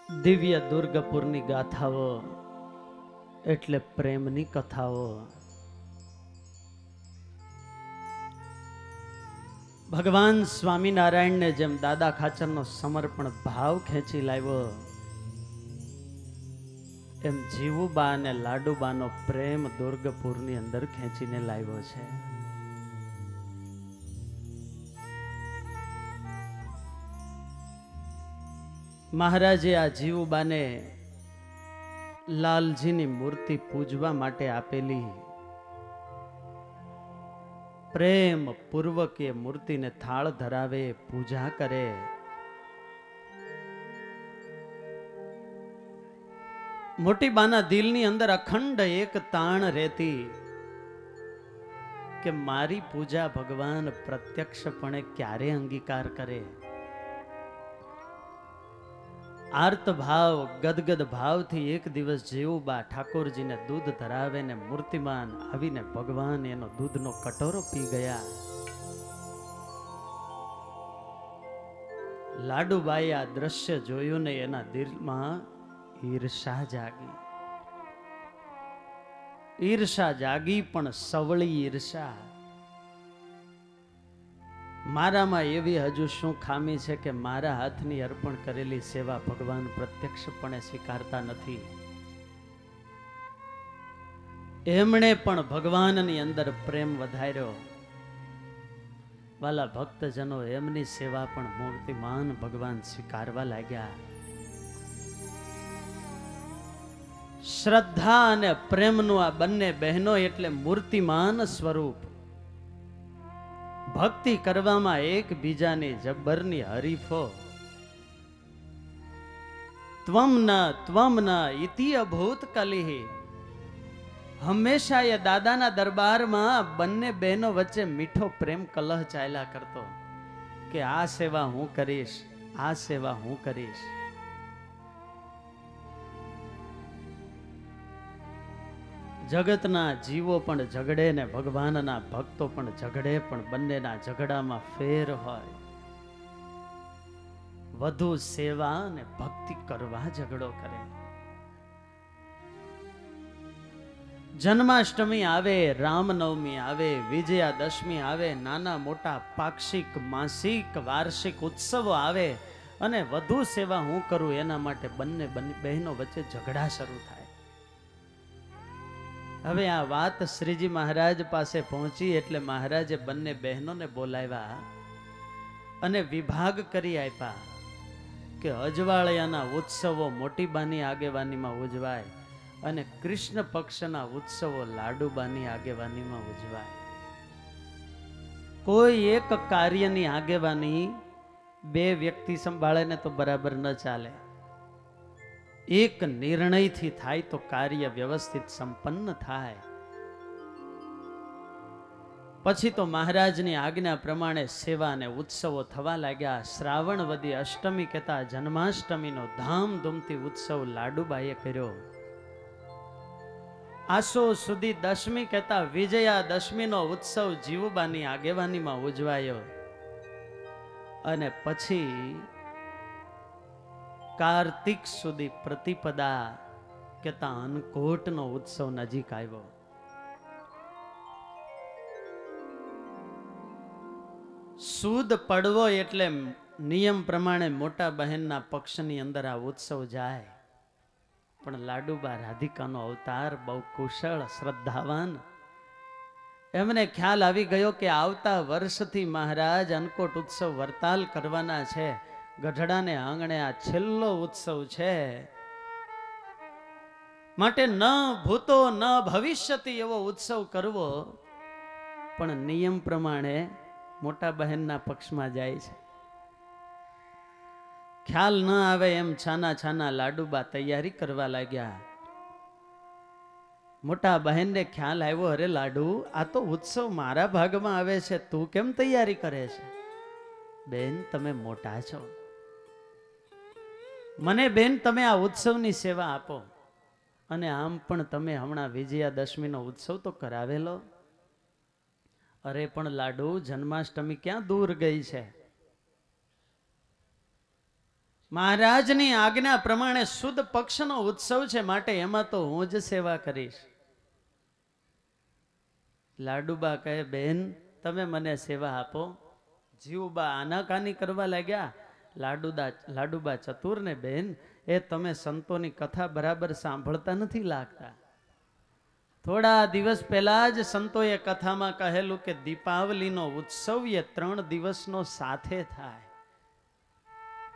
દિવ્ય દુર્ગપુરની ગાથાઓ એટલે પ્રેમની કથાઓ। ભગવાન સ્વામિનારાયણને જેમ દાદા ખાચરનો સમર્પણ ભાવ ખેંચી લાવ્યો, એમ જીવુબા અને લાડુબાનો પ્રેમ દુર્ગપુરની અંદર ખેંચીને લાવ્યો છે। મહારાજે આ જીવુબાને લાલજીની મૂર્તિ પૂજવા માટે આપેલી, પ્રેમ પૂર્વક એ મૂર્તિને થાળ ધરાવે, પૂજા કરે। મોટી બાના દિલની અંદર અખંડ એક તાણ રહેતી કે મારી પૂજા ભગવાન પ્રત્યક્ષપણે ક્યારે અંગીકાર કરે। આર્ત ભાવ ગદગદ ભાવથી એક દિવસ જીવુબા ઠાકોરજીને દૂધ ધરાવે ને મૂર્તિમાન આવીને ભગવાન એનો દૂધનો કટોરો પી ગયા। લાડુબાઈએ આ દ્રશ્ય જોયું ને એના દિલમાં ઈર્ષા જાગી। ઈર્ષા જાગી પણ સવળી ઈર્ષા। મારામાં એવી હજુ શું ખામી છે કે મારા હાથની અર્પણ કરેલી સેવા ભગવાન પ્રત્યક્ષપણે સ્વીકારતા નથી। એમણે પણ ભગવાનની અંદર પ્રેમ વધાર્યો। વાલા ભક્તજનો, એમની સેવા પણ મૂર્તિમાન ભગવાન સ્વીકારવા લાગ્યા। શ્રદ્ધા અને પ્રેમનું આ બંને બહેનો એટલે મૂર્તિમાન સ્વરૂપ। ભક્તિ કરવામાં એકબીજાની જબ્બરની હરીફો। ત્વમ ન ઇતિ અભૂત કલિહ। હંમેશા એ દાદાના દરબારમાં બંને બહેનો વચ્ચે મીઠો પ્રેમ કલહ ચાલ્યા કરતો કે આ સેવા હું કરીશ, આ સેવા હું કરીશ। જગતના જીવો પણ ઝઘડે ને ભગવાનના ભક્તો પણ ઝઘડે, પણ બંનેના ઝઘડામાં ફેર હોય। વધુ સેવા અને ભક્તિ કરવા ઝઘડો કરે। જન્માષ્ટમી આવે, રામનવમી આવે, વિજયાદશમી આવે, નાના મોટા પાક્ષિક, માસિક, વાર્ષિક ઉત્સવો આવે અને વધુ સેવા હું કરું એના માટે બંને બહેનો વચ્ચે ઝઘડા શરૂ થાય। હવે આ વાત શ્રીજી મહારાજ પાસે પહોંચી એટલે મહારાજે બંને બહેનોને બોલાવ્યા અને વિભાગ કરી આપ્યા કે અજવાળિયાના ઉત્સવો મોટીબાની આગેવાનીમાં ઉજવાય અને કૃષ્ણ પક્ષના ઉત્સવો લાડુબાની આગેવાનીમાં ઉજવાય। કોઈ એક કાર્યની આગેવાની બે વ્યક્તિ સંભાળે ને તો બરાબર ન ચાલે। એક નિર્ણયથી થાય તો કાર્ય વ્યવસ્થિત સંપન્ન થાય। પછી તો મહારાજની આજ્ઞા પ્રમાણે સેવા અને ઉત્સવો થવા લાગ્યા। શ્રાવણવદી અષ્ટમી કહેતા જન્માષ્ટમીનો ધામધૂમથી ઉત્સવ લાડુબાઈએ કર્યો। આસો સુધી દશમી કહેતા વિજયાદશમીનો ઉત્સવ જીવુબાની આગેવાનીમાં ઉજવાયો અને પછી કાર્તિક સુધી પ્રતિપદા કેતા અન્નકૂટનો ઉત્સવ નજીક આવ્યો। સુદ પડવો એટલે નિયમ પ્રમાણે મોટા બહેનના પક્ષની અંદર આ ઉત્સવ જાય, પણ લાડુબા રાધિકાનો અવતાર બહુ કુશળ શ્રદ્ધાવાન। એમને ખ્યાલ આવી ગયો કે આવતા વર્ષથી મહારાજ અન્નકૂટ ઉત્સવ વરતાલ કરવાના છે। ગઢડાને આંગણે આ છેલ્લો ઉત્સવ છે, માટે ન ભૂતો ન ભવિષ્યથી એવો ઉત્સવ કરવો, પણ નિયમ પ્રમાણે મોટા બહેનના પક્ષમાં જાય છે। ખ્યાલ ન આવે એમ છાના છાના લાડુબા તૈયારી કરવા લાગ્યા। મોટા બહેનને ખ્યાલ આવ્યો, અરે લાડુ, આ તો ઉત્સવ મારા ભાગમાં આવે છે, તું કેમ તૈયારી કરે છે? બેન, તમે મોટા છો, મને બેન તમે આ ઉત્સવની સેવા આપો, અને આમ પણ તમે હમણાં વિજયાદશમીનો ઉત્સવ તો કરાવેલો। અરે પણ લાડુ, જન્માષ્ટમી ક્યાં દૂર ગઈ છે? મહારાજની આજ્ઞા પ્રમાણે સુદ પક્ષનો ઉત્સવ છે, માટે એમાં તો હું જ સેવા કરીશ. લાડુબા કહે, બેન તમે મને સેવા આપો. જીવબા આનાકાની કરવા લાગ્યા. લાડુબા ચતુર ને, બેન એ તમે સંતોની કથા બરાબર સાંભળતા નથી લાગતા. થોડા દિવસ પહેલા જ સંતોએ કથામાં કહેલું કે દીપાવલીનો ઉત્સવ એ 3 દિવસનો સાથે થાય.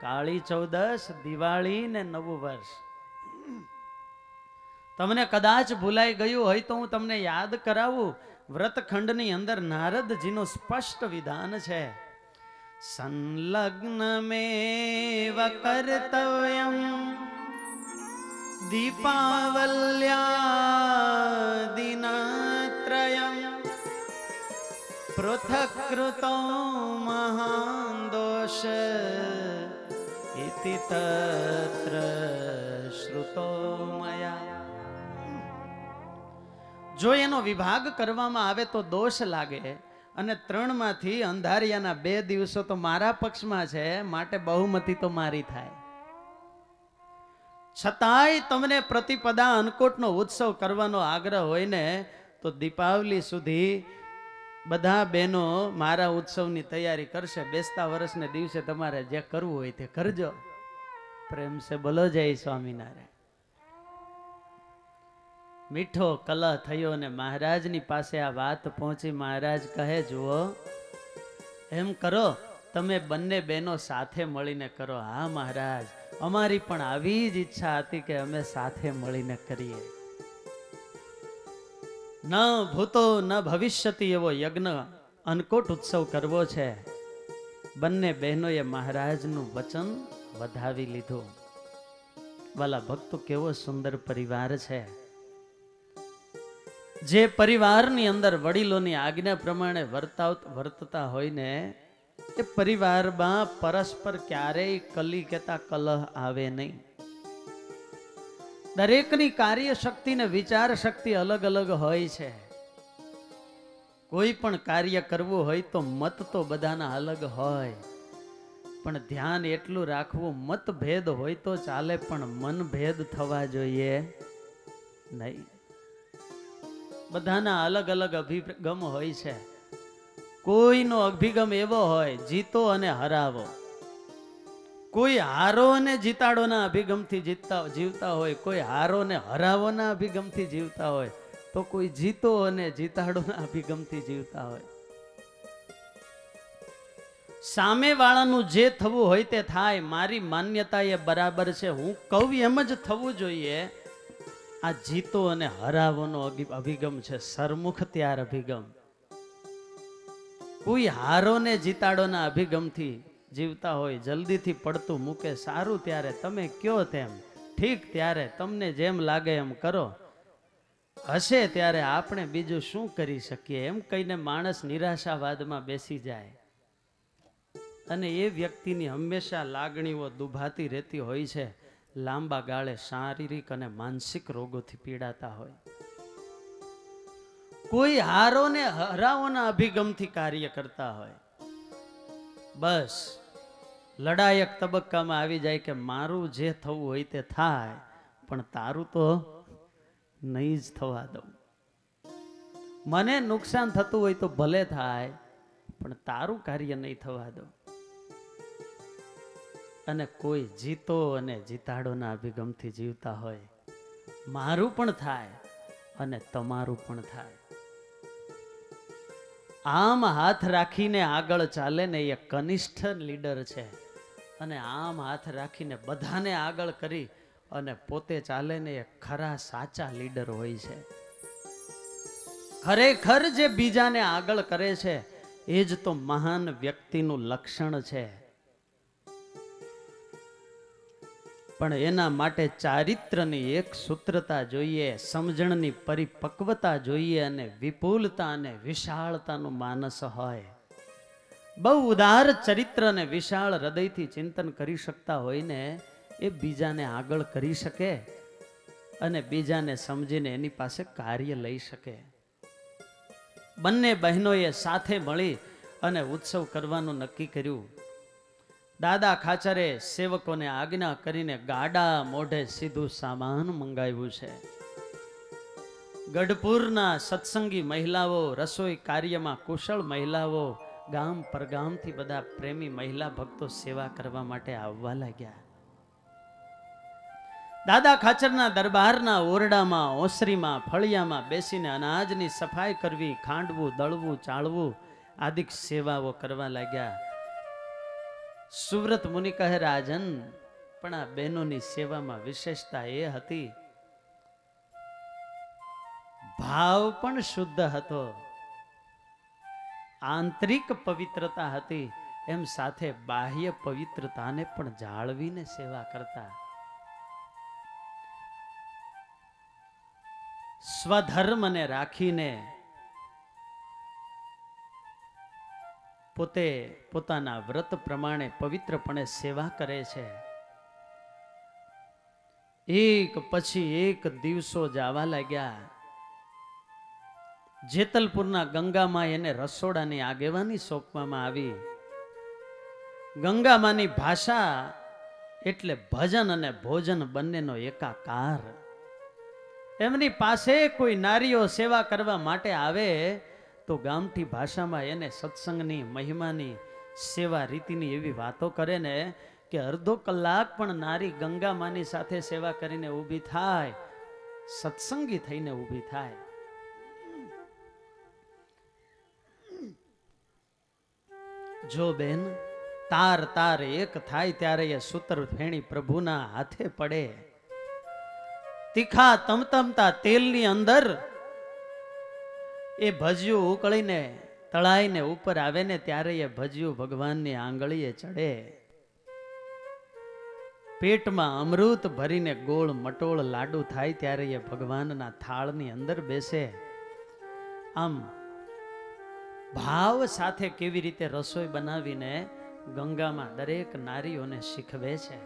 કાળી ચૌદશ, દિવાળી ને નવું વર્ષ. તમને કદાચ ભૂલાઈ ગયું હોય તો હું તમને યાદ કરાવું. વ્રતખંડની અંદર નારદજીનું સ્પષ્ટ વિધાન છે. સંલગ્ન મેવ કર્તવ્યમ દીપાવલ્યા દિનત્રયમ પૃથક કૃતો મહાન દોષ ઇતિ તત્ર શ્રુતો મયા. જો એનો વિભાગ કરવામાં આવે તો દોષ લાગે, અને 3 માંથી અંધારિયાના 2 દિવસો તો મારા પક્ષમાં છે, માટે બહુમતી તો મારી થાય. છતાંય તમને પ્રતિપદા અન્નકૂટનો ઉત્સવ કરવાનો આગ્રહ હોય ને, તો દીપાવલી સુધી બધા બહેનો મારા ઉત્સવની તૈયારી કરશે. બેસતા વર્ષને દિવસે તમારે જે કરવું હોય તે કરજો. પ્રેમ સે બોલો જય સ્વામિનારાયણ. મીઠો કલહ થયો ને મહારાજની પાસે આ વાત પહોંચી. મહારાજ કહે, જુઓ એમ કરો, તમે બંને બહેનો સાથે મળીને કરો. હા મહારાજ, અમારી પણ આવી જ ઈચ્છા હતી કે અમે સાથે મળીને કરીએ. ન ભૂતો ન ભવિષ્યતિ એવો યજ્ઞ અન્નકૂટ ઉત્સવ કરવો છે. બંને બહેનોએ મહારાજનું વચન વધાવી લીધું. વાલા ભક્તો, કેવો સુંદર પરિવાર છે. જે પરિવારની અંદર વડીલોની આજ્ઞા પ્રમાણે વર્તતા હોય ને, એ પરિવારમાં પરસ્પર ક્યારેય કલી કેતા કલહ આવે નહીં. દરેકની કાર્ય શક્તિ ને વિચાર શક્તિ અલગ અલગ હોય છે. કોઈ પણ કાર્ય કરવું હોય તો મત તો બધાના અલગ હોય, પણ ધ્યાન એટલું રાખવું, મતભેદ હોય તો ચાલે, પણ મનભેદ થવા જોઈએ નહીં. બધાના અલગ અલગ અભિગમ હોય છે. કોઈનો અભિગમ એવો હોય જીતો અને હરાવો. કોઈ હારો અને જીતાડોના અભિગમથી જીવતા હોય, કોઈ હારો ને હરાવોના અભિગમથી જીવતા હોય, તો કોઈ જીતો અને જીતાડોના અભિગમથી જીવતા હોય. સામે વાળાનું જે થવું હોય તે થાય. મારી માન્યતા એ બરાબર છે, હું કહું એમ જ થવું જોઈએ. આ જીતો અને હરાવોનો અભિગમ છે, સરમુખ ત્યાર અભિગમ. કોઈ હારો ને જીતાડોના અભિગમથી જીવતા હોય, જલ્દીથી પડતું મૂકે. સારું ત્યારે તમે કયો તેમ, ઠીક ત્યારે તમને જેમ લાગે એમ કરો, હશે ત્યારે આપણે બીજું શું કરી શકીએ, એમ કહીને માણસ નિરાશાવાદમાં બેસી જાય. અને એ વ્યક્તિની હંમેશા લાગણીઓ દુભાતી રહેતી હોય છે. લાંબા ગાળે શારીરિક અને માનસિક રોગોથી પીડાતા હોય. કોઈ હારો ને હરાવોના અભિગમથી કાર્ય કરતા હોય. બસ લડાયક તબક્કામાં આવી જાય કે મારું જે થવું હોય તે થાય, પણ તારું તો નહીં જ થવા દઉં. મને નુકસાન થતું હોય તો ભલે થાય, પણ તારું કાર્ય નહીં થવા દઉં. અને કોઈ જીતો અને જીતાડોના અભિગમથી જીવતા હોય, મારું પણ થાય અને તમારું પણ થાય. આમ હાથ રાખીને આગળ ચાલે ને એ કનિષ્ઠ લીડર છે. અને આમ હાથ રાખીને બધાને આગળ કરી અને પોતે ચાલે ને એ ખરા સાચા લીડર હોય છે. ખરેખર જે બીજાને આગળ કરે છે એ જ તો મહાન વ્યક્તિનું લક્ષણ છે. પણ એના માટે ચારિત્રની એક સૂત્રતા જોઈએ, સમજણની પરિપક્વતા જોઈએ, અને વિપુલતા અને વિશાળતાનું માનસ હોય. બહુ ઉદાર ચરિત્ર અને વિશાળ હૃદયથી ચિંતન કરી શકતા હોય ને, એ બીજાને આગળ કરી શકે અને બીજાને સમજીને એની પાસે કાર્ય લઈ શકે. બંને બહેનોએ સાથે મળી અને ઉત્સવ કરવાનું નક્કી કર્યું. દાદા ખાચરે સેવકોને આજ્ઞા કરીને ગાડા મોઢે સીધું સામાન મંગાવ્યું છે. ગઢપુરના સત્સંગી મહિલાઓ, રસોઈ કાર્યમાં કુશળ મહિલાઓ, ગામ પરગામથી બધા પ્રેમી મહિલા ભક્તો સેવા કરવા માટે આવવા લાગ્યા. દાદા ખાચરના દરબારના ઓરડામાં, ઓસરીમાં, ફળિયામાં બેસીને અનાજની સફાઈ કરવી, ખાંડવું, દળવું, ચાળવું આદિક સેવાઓ કરવા લાગ્યા. સુવ્રત મુનિ કહે, રાજન, પણ આ બહેનોની સેવામાં વિશેષતા એ હતી, ભાવ પણ શુદ્ધ હતો, આંતરિક પવિત્રતા હતી, એમ સાથે બાહ્ય પવિત્રતાને પણ જાળવીને સેવા કરતા. સ્વધર્મને રાખીને પોતે પોતાના વ્રત પ્રમાણે પવિત્રપણે સેવા કરે છે. એક પછી એક દિવસો જવા લાગ્યા. જેતલપુરના ગંગામાં એને રસોડાની આગેવાની સોંપવામાં આવી. ગંગામાની ભાષા એટલે ભજન અને ભોજન બંનેનો એકાકાર. એમની પાસે કોઈ નારીઓ સેવા કરવા માટે આવે તો ગામઠી ભાષામાં એને સત્સંગની, મહિમાની, સેવા રીતિની એવી વાતો કરે ને કે અડધો કલાક પણ નારી ગંગામાની સાથે સેવા કરીને ઊભી થાય, સત્સંગી થઈને ઊભી થાય. જો બેન, તાર તાર એક થાય ત્યારે એ સૂત્ર ફેણી પ્રભુના હાથે પડે. તીખા તમતમતા તેલની અંદર એ ભજ્યું ઉકળીને તળાઈને ઉપર આવે ને ત્યારે એ ભજ્યું ભગવાનની આંગળીએ ચડે. પેટમાં અમૃત ભરીને ગોળ મટોળ લાડુ થાય ત્યારે એ ભગવાનના થાળની અંદર બેસે. આમ ભાવ સાથે કેવી રીતે રસોઈ બનાવીને ગંગામાં દરેક નારીઓને શીખવે છે.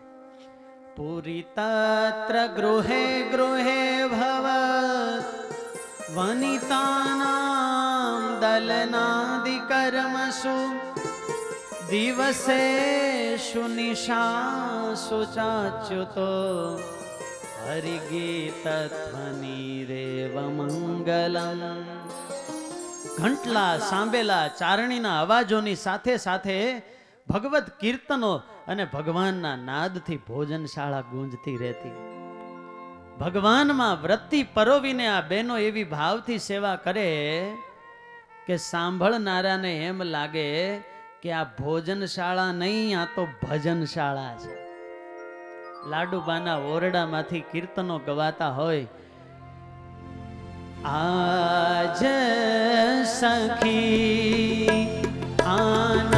પૂરી તત્ર ગૃહે ગૃહે ભવ વનિતાનામ દલનાદિકર્મસુ દિવસેષુ નિશાસુ ચાચ્યુતો હરિગીત ધ્વનિરેવ મંગલમ. ઘંટલા, સાંભેલા, ચારણીના અવાજોની સાથે સાથે ભગવત કીર્તનો અને ભગવાનના નાદથી ભોજનશાળા ગુંજતી રહેતી. ભગવાનમાં વૃત્તિ પરોવીને આ બહેનો એવી ભાવથી સેવા કરે કે સાંભળનારાને એમ લાગે કે આ ભોજનશાળા નહીં, આ તો ભજનશાળા છે. લાડુબાના ઓરડામાંથી કીર્તનો ગવાતા હોય. આજ સખી આનંદ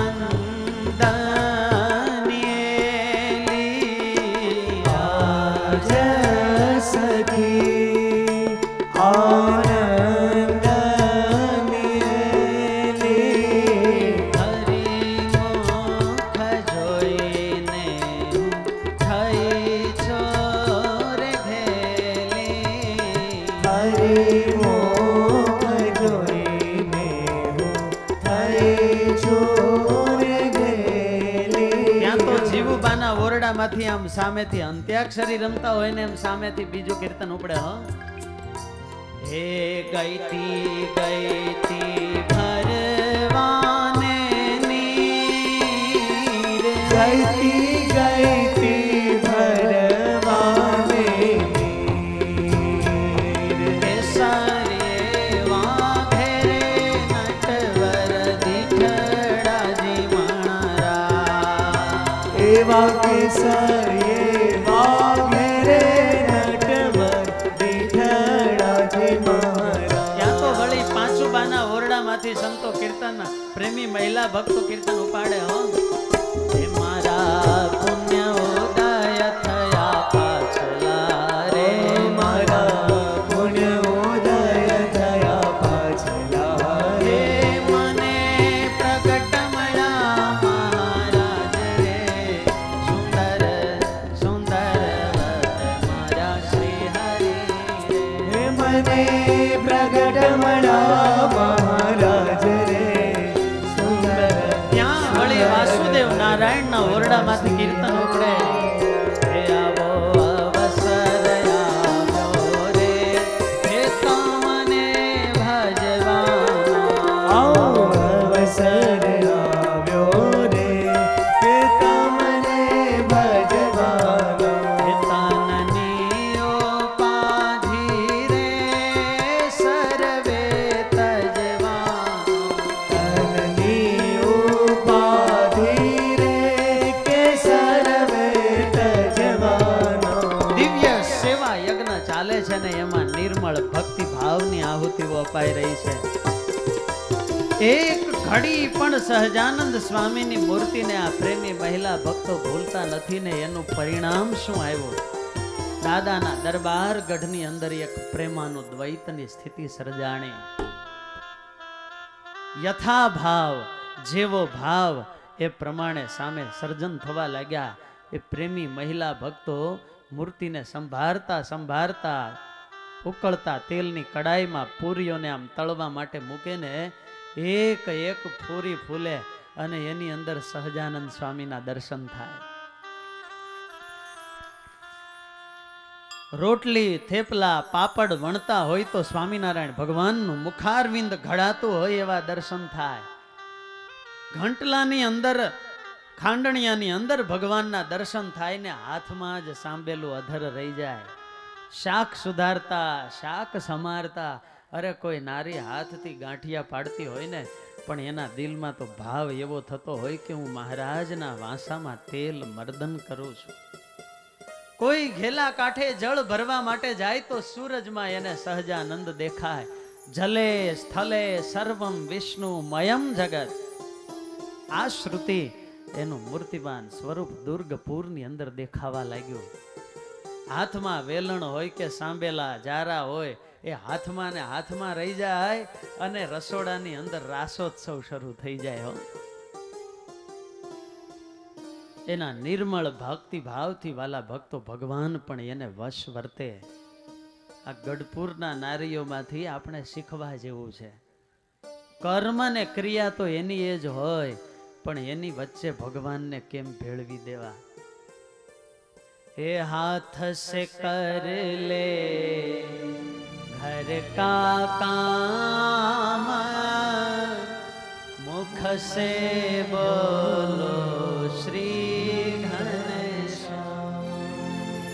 માંથી આમ સામેથી અંત્યાક્ષરી રમતા હોય ને એમ સામેથી બીજું કીર્તન ઉપડે. હે ગઈતી ગઈતી ભરવાને નીર, ગઈતી ગઈતી ભરવાને નીર, કેસરે વાઘેરે નટવર દીઠડાજી મારા. એવા સંતો કીર્તન, પ્રેમી મહિલા ભક્તો કીર્તન ઉપાડે. હો મારા પુણ્ય ઉદય થયા પાછલા રે, મારા પુણ્ય ઉદય થયા પાછલા રે, મને પ્રગટ મળ્યા મહારાજ રે, સુંદર સુંદર મારા શ્રી હરિ રે, મને પ્રગટ મળ્યા ગળામાંથી કીર્તન ઉપડે. હે આવો અવસર આવ્યો રે, હે તમને ભજવાનો. આવો અવસર આવ્યો રે, હે તમને ભજવાનો. હે તનની ઉપાધિ રે સર્વે તજવાનો. તનની ઉપાધિ રે કે સર્વે તજવાનો. દિવ્ય સેવા યજ્ઞ ચાલે છે ને એમાં નિર્મળ ભક્તિ ભાવની આહુતિઓ અપાઈ રહી છે. એક ઘડી પણ સહજાનંદ સ્વામીની મૂર્તિને આ પ્રેમી મહિલા ભક્તો ભૂલતા નથી ને એનું પરિણામ શું આવ્યું? દાદાના દરબાર ગઢની અંદર એક પ્રેમાનું દ્વૈતની સ્થિતિ સર્જાણી. યથા ભાવ જેવો ભાવ એ પ્રમાણે સામે સર્જન થવા લાગ્યા. એ પ્રેમી મહિલા ભક્તો મૂર્તિને સંભાળતા સંભાળતા ઉકળતા તેલની કડાઈમાં પૂરીઓને આમ તળવા માટે મૂકે ને એક એક પૂરી ફૂલે અને એની અંદર સહજાનંદ સ્વામીના દર્શન થાય. રોટલી થેપલા પાપડ વણતા હોય તો સ્વામિનારાયણ ભગવાનનું મુખારવિંદ ઘડાતું હોય એવા દર્શન થાય. ઘંટલાની અંદર ખાંડણિયાની અંદર ભગવાનના દર્શન થાય ને હાથમાં જ સાંભેલું અધર રહી જાય. શાક સુધારતા શાક સમારતા, અરે કોઈ નારી હાથથી ગાંઠિયા પાડતી હોય ને પણ એના દિલમાં તો ભાવ એવો થતો હોય કે હું મહારાજના વાંસામાં તેલ મર્દન કરું છું. કોઈ ઘેલા કાંઠે જળ ભરવા માટે જાય તો સૂરજમાં એને સહજાનંદ દેખાય. જલે સ્થલે સર્વમ વિષ્ણુ મયમ જગત. આ શ્રુતિ એનું મૂર્તિમાન સ્વરૂપ દુર્ગપુરની અંદર દેખાવા લાગ્યું. હાથમાં વેલણ હોય કે સાંભેલા જારા હોય એ હાથમાં ને હાથમાં રહી જાય અને રસોડાની અંદર રાસોત્સવ શરૂ થઈ જાય. હો, એના નિર્મળ ભક્તિ ભાવથી વાલા ભક્તો ભગવાન પણ એને વશ વર્તે. આ ગઢપુરના નારીઓમાંથી આપણે શીખવા જેવું છે. કર્મ ને ક્રિયા તો એની એ જ હોય પણ એની વચ્ચે ભગવાનને કેમ ભેળવી દેવા. हे हाथ से कर ले घर का काम, मुख से बोलो श्री घनश्याम.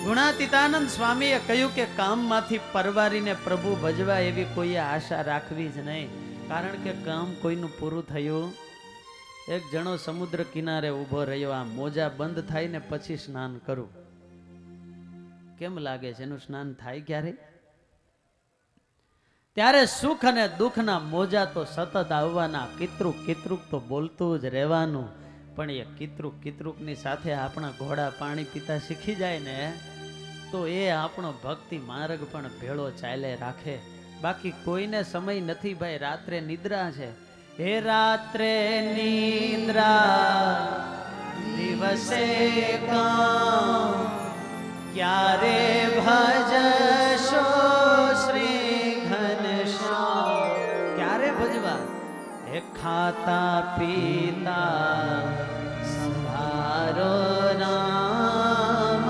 ગુણાતીતાનંદ સ્વામીએ કહ્યું કે કામમાંથી પરવારીને પ્રભુ ભજવા એવી કોઈએ આશા રાખવી જ નહીં. કારણ કે કામ કોઈનું પૂરું થયું. એક જણો સમુદ્ર કિનારે ઊભો રહ્યો, આ મોજા બંધ થાય ને પછી સ્નાન કરું. કેમ લાગે છે એનું સ્નાન થાય ક્યારે? ત્યારે સુખ અને દુઃખના મોજા તો સતત આવવાના. કિતરુક કિતરુક તો બોલતું જ રહેવાનું. પણ એ કિતરુક કિતરુકની સાથે આપણા ઘોડા પાણી પીતા શીખી જાય ને તો એ આપણો ભક્તિ માર્ગ પણ ભેળો ચાલે રાખે. બાકી કોઈને સમય નથી ભાઈ. રાત્રે નિદ્રા છે. હે રાત્રે નિદ્રા દિવસે કામ, ક્યારે ભજશો શ્રી ઘનશ્યામ. ક્યારે ભજવા? હે ખાતા પીતા સંભારો નામ,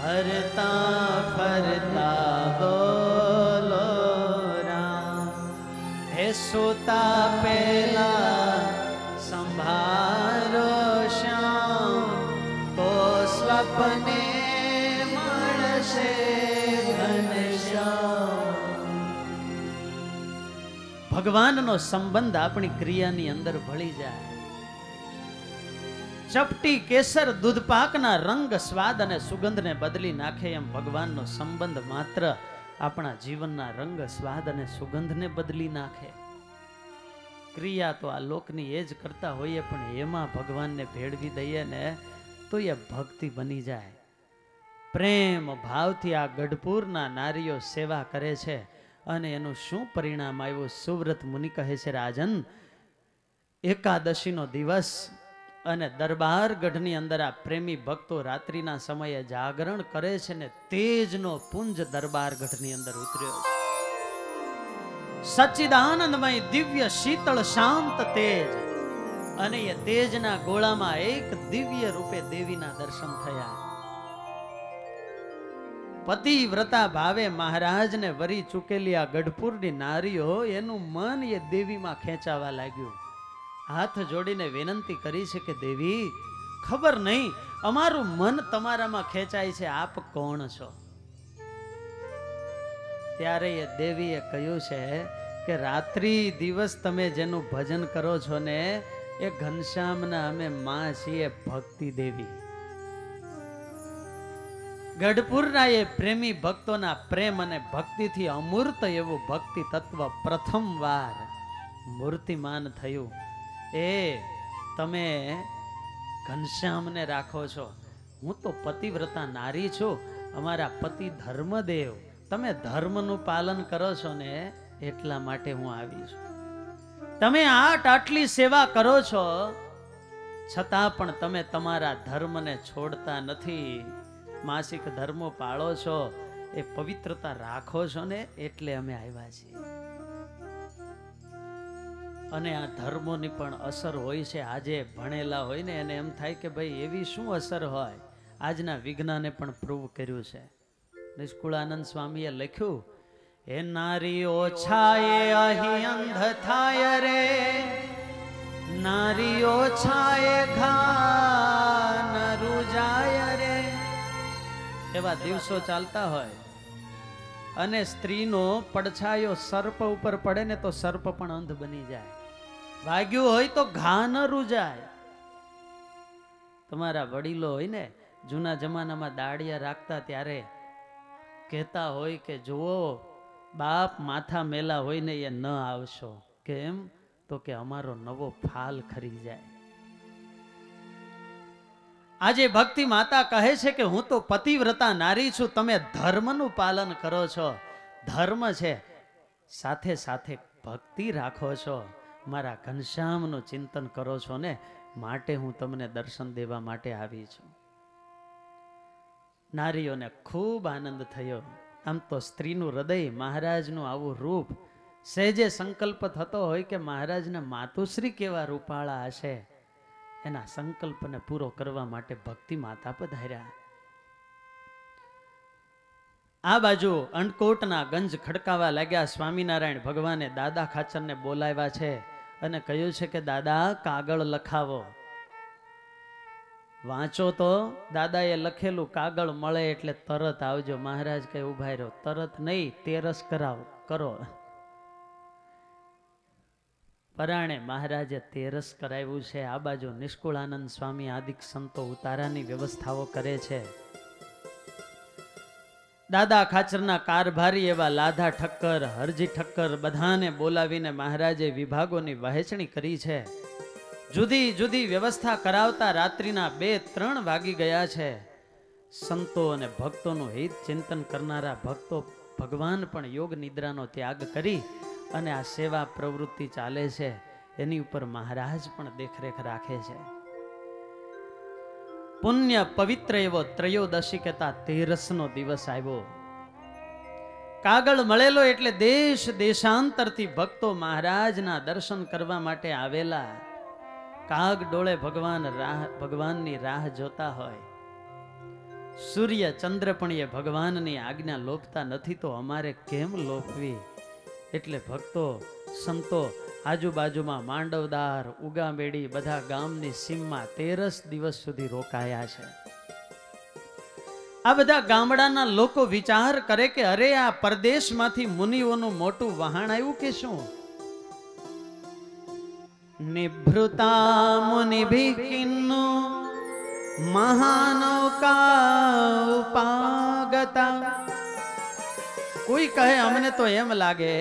હરતા ફરતા બોલો રામ. હે સોતા પેલા સંભારો શ્યામ, તો સ્વપ્ને ભગવાનનો સંબંધ આપણી ક્રિયાની અંદર ભળી જાય. ચપટી કેસર દૂધપાકના રંગ સ્વાદ અને સુગંધને બદલી નાખે એમ ભગવાનનો સંબંધ માત્ર આપણા જીવનના રંગ સ્વાદ અને સુગંધને બદલી નાખે. ક્રિયા તો આ લોકની એ જ કરતા હોઈએ પણ એમાં ભગવાનને ભેળવી દઈએ ને તો એ ભક્તિ બની જાય. પ્રેમ ભાવથી આ ગઢપુરના નારીઓ સેવા કરે છે અને એનું શું પરિણામ આવ્યું? સુવ્રત મુનિ કહે છે, રાજન, એકાદશીનો દિવસ અને દરબાર ગઢની અંદર આ પ્રેમી ભક્તો રાત્રિના સમયે જાગરણ કરે છે ને તેજનો પુંજ દરબાર ગઢની અંદર ઉતર્યો છે. સચ્ચિદાનંદમય દિવ્ય શીતળ શાંત તેજ અને એ તેજના ગોળામાં એક દિવ્ય રૂપે દેવીના દર્શન થયા. પતિવ્રતા ભાવે મહારાજને વરી ચૂકેલી આ ગઢપુરની નારીઓ એનું મન એ દેવીમાં ખેંચાવા લાગ્યું. હાથ જોડીને વિનંતી કરી છે કે દેવી, ખબર નહીં અમારું મન તમારામાં ખેંચાય છે, આપ કોણ છો? ત્યારે એ દેવીએ કહ્યું છે કે રાત્રિ દિવસ તમે જેનું ભજન કરો છો ને એ ઘનશ્યામના અમે માં છીએ, ભક્તિ દેવી. ગઢપુરના એ પ્રેમી ભક્તોના પ્રેમ અને ભક્તિથી અમૂર્ત એવું ભક્તિ તત્વ પ્રથમવાર મૂર્તિમાન થયું. એ તમે ઘનશ્યામને રાખો છો, હું તો પતિવ્રતા નારી છું, અમારા પતિ ધર્મદેવ, તમે ધર્મનું પાલન કરો છો ને એટલા માટે હું આવી છું. તમે આટલી સેવા કરો છો છતાં પણ તમે તમારા ધર્મને છોડતા નથી, માસિક ધર્મો પાળો છો, એ પવિત્રતા રાખો છો ને એટલે અમે આવ્યા છીએ. અને આ ધર્મોની પણ અસર હોય છે. આજે ભણેલા હોય ને એને એમ થાય કે ભાઈ એવી શું અસર હોય, આજના વિજ્ઞાને પણ પ્રૂવ કર્યું છે. નિષ્કુળાનંદ સ્વામીએ લખ્યું, હે નારી ઓછાએ અહીં અંધ થાય રે, નારી ઓછાએ ઘા નરું જાય રે. એવા દિવસો ચાલતા હોય અને સ્ત્રીનો પડછાયો સર્પ ઉપર પડે ને તો સર્પ પણ અંધ બની જાય, વાગ્યું હોય તો ઘા ન રૂજાય. તમારા વડીલો હોય ને જૂના જમાનામાં દાડિયા રાખતા ત્યારે કહેતા હોય કે જુઓ બાપ માથા મેલા હોય ને એ ન આવશો. કેમ? તો કે અમારો નવો ફાલ ખરી જાય. આજે ભક્તિ માતા કહે છે કે હું તો પતિવ્રતા નારી છું, તમે ધર્મનું પાલન કરો છો, ધર્મ છે, સાથે સાથે ભક્તિ રાખો છો, મારા ઘનશ્યામનું ચિંતન કરો છો ને માટે હું તમને દર્શન દેવા માટે આવી છું. નારીઓને ખૂબ આનંદ થયો. આમ તો સ્ત્રીનું હૃદય મહારાજનું આવું રૂપ, સહેજે સંકલ્પ થતો હોય કે મહારાજના માતુશ્રી કેવા રૂપાળા હશે, એના સંકલ્પને પૂરો કરવા માટે ભક્તિ માતા પધાર્યા. આ બાજુ અંડકોટના ગંજ ખડકાવા લાગ્યા. સ્વામિનારાયણ ભગવાને દાદા ખાચરને બોલાવ્યા છે અને કહ્યું છે કે દાદા કાગળ લખાવો. વાંચો તો દાદાએ લખેલું કાગળ મળે એટલે તરત આવજો. મહારાજ કઈ ઉભા રહ્યો, તરત નહીં, તેરસ કરો. પરાણે મહારાજે તેરસ કરાવ્યું છે. આ બાજુ નિષ્કુળાનંદ સ્વામી આદિક સંતો ઉતારાની વ્યવસ્થાઓ કરે છે. દાદા ખાચરના કારભારી એવા લાધા ઠક્કર, હરજી ઠક્કર બધાને બોલાવીને મહારાજે વિભાગોની વહેંચણી કરી છે. જુદી જુદી વ્યવસ્થા કરાવતા રાત્રિના 2-3 વાગી ગયા છે. સંતો અને ભક્તોનું હિત ચિંતન કરનારા ભક્તો ભગવાન પણ યોગ નિદ્રાનો ત્યાગ કરી અને આ સેવા પ્રવૃત્તિ ચાલે છે. એની ઉપર મહારાજ પણ દેખરેખ રાખે છે. પુણ્ય પવિત્ર એવો ત્રયોદશી કહેતા 13નો દિવસ આવ્યો. કાગળ મળેલો એટલે દેશ દેશાંતરથી ભક્તો મહારાજના દર્શન કરવા માટે આવેલા. કાગ ડોળે ભગવાનની રાહ જોતા હોય. સૂર્ય ચંદ્ર પણ એ ભગવાનની આજ્ઞા લોપતા નથી, તો અમારે કેમ લોપવી? એટલે ભક્તો સંતો આજુબાજુમાં માંડવદાર, ઉગામેડી બધા ગામની સીમમાં 13 દિવસ સુધી રોકાયા છે. આ બધા ગામડાના લોકો વિચાર કરે કે અરે આ પરદેશમાંથી મુનિઓનું મોટું વહાણ આવ્યું કે શું? નિભૃતા મુનિભિકિન્નો મહાનૌકા ઉપાગતા. કોઈ કહે અમને તો એમ લાગે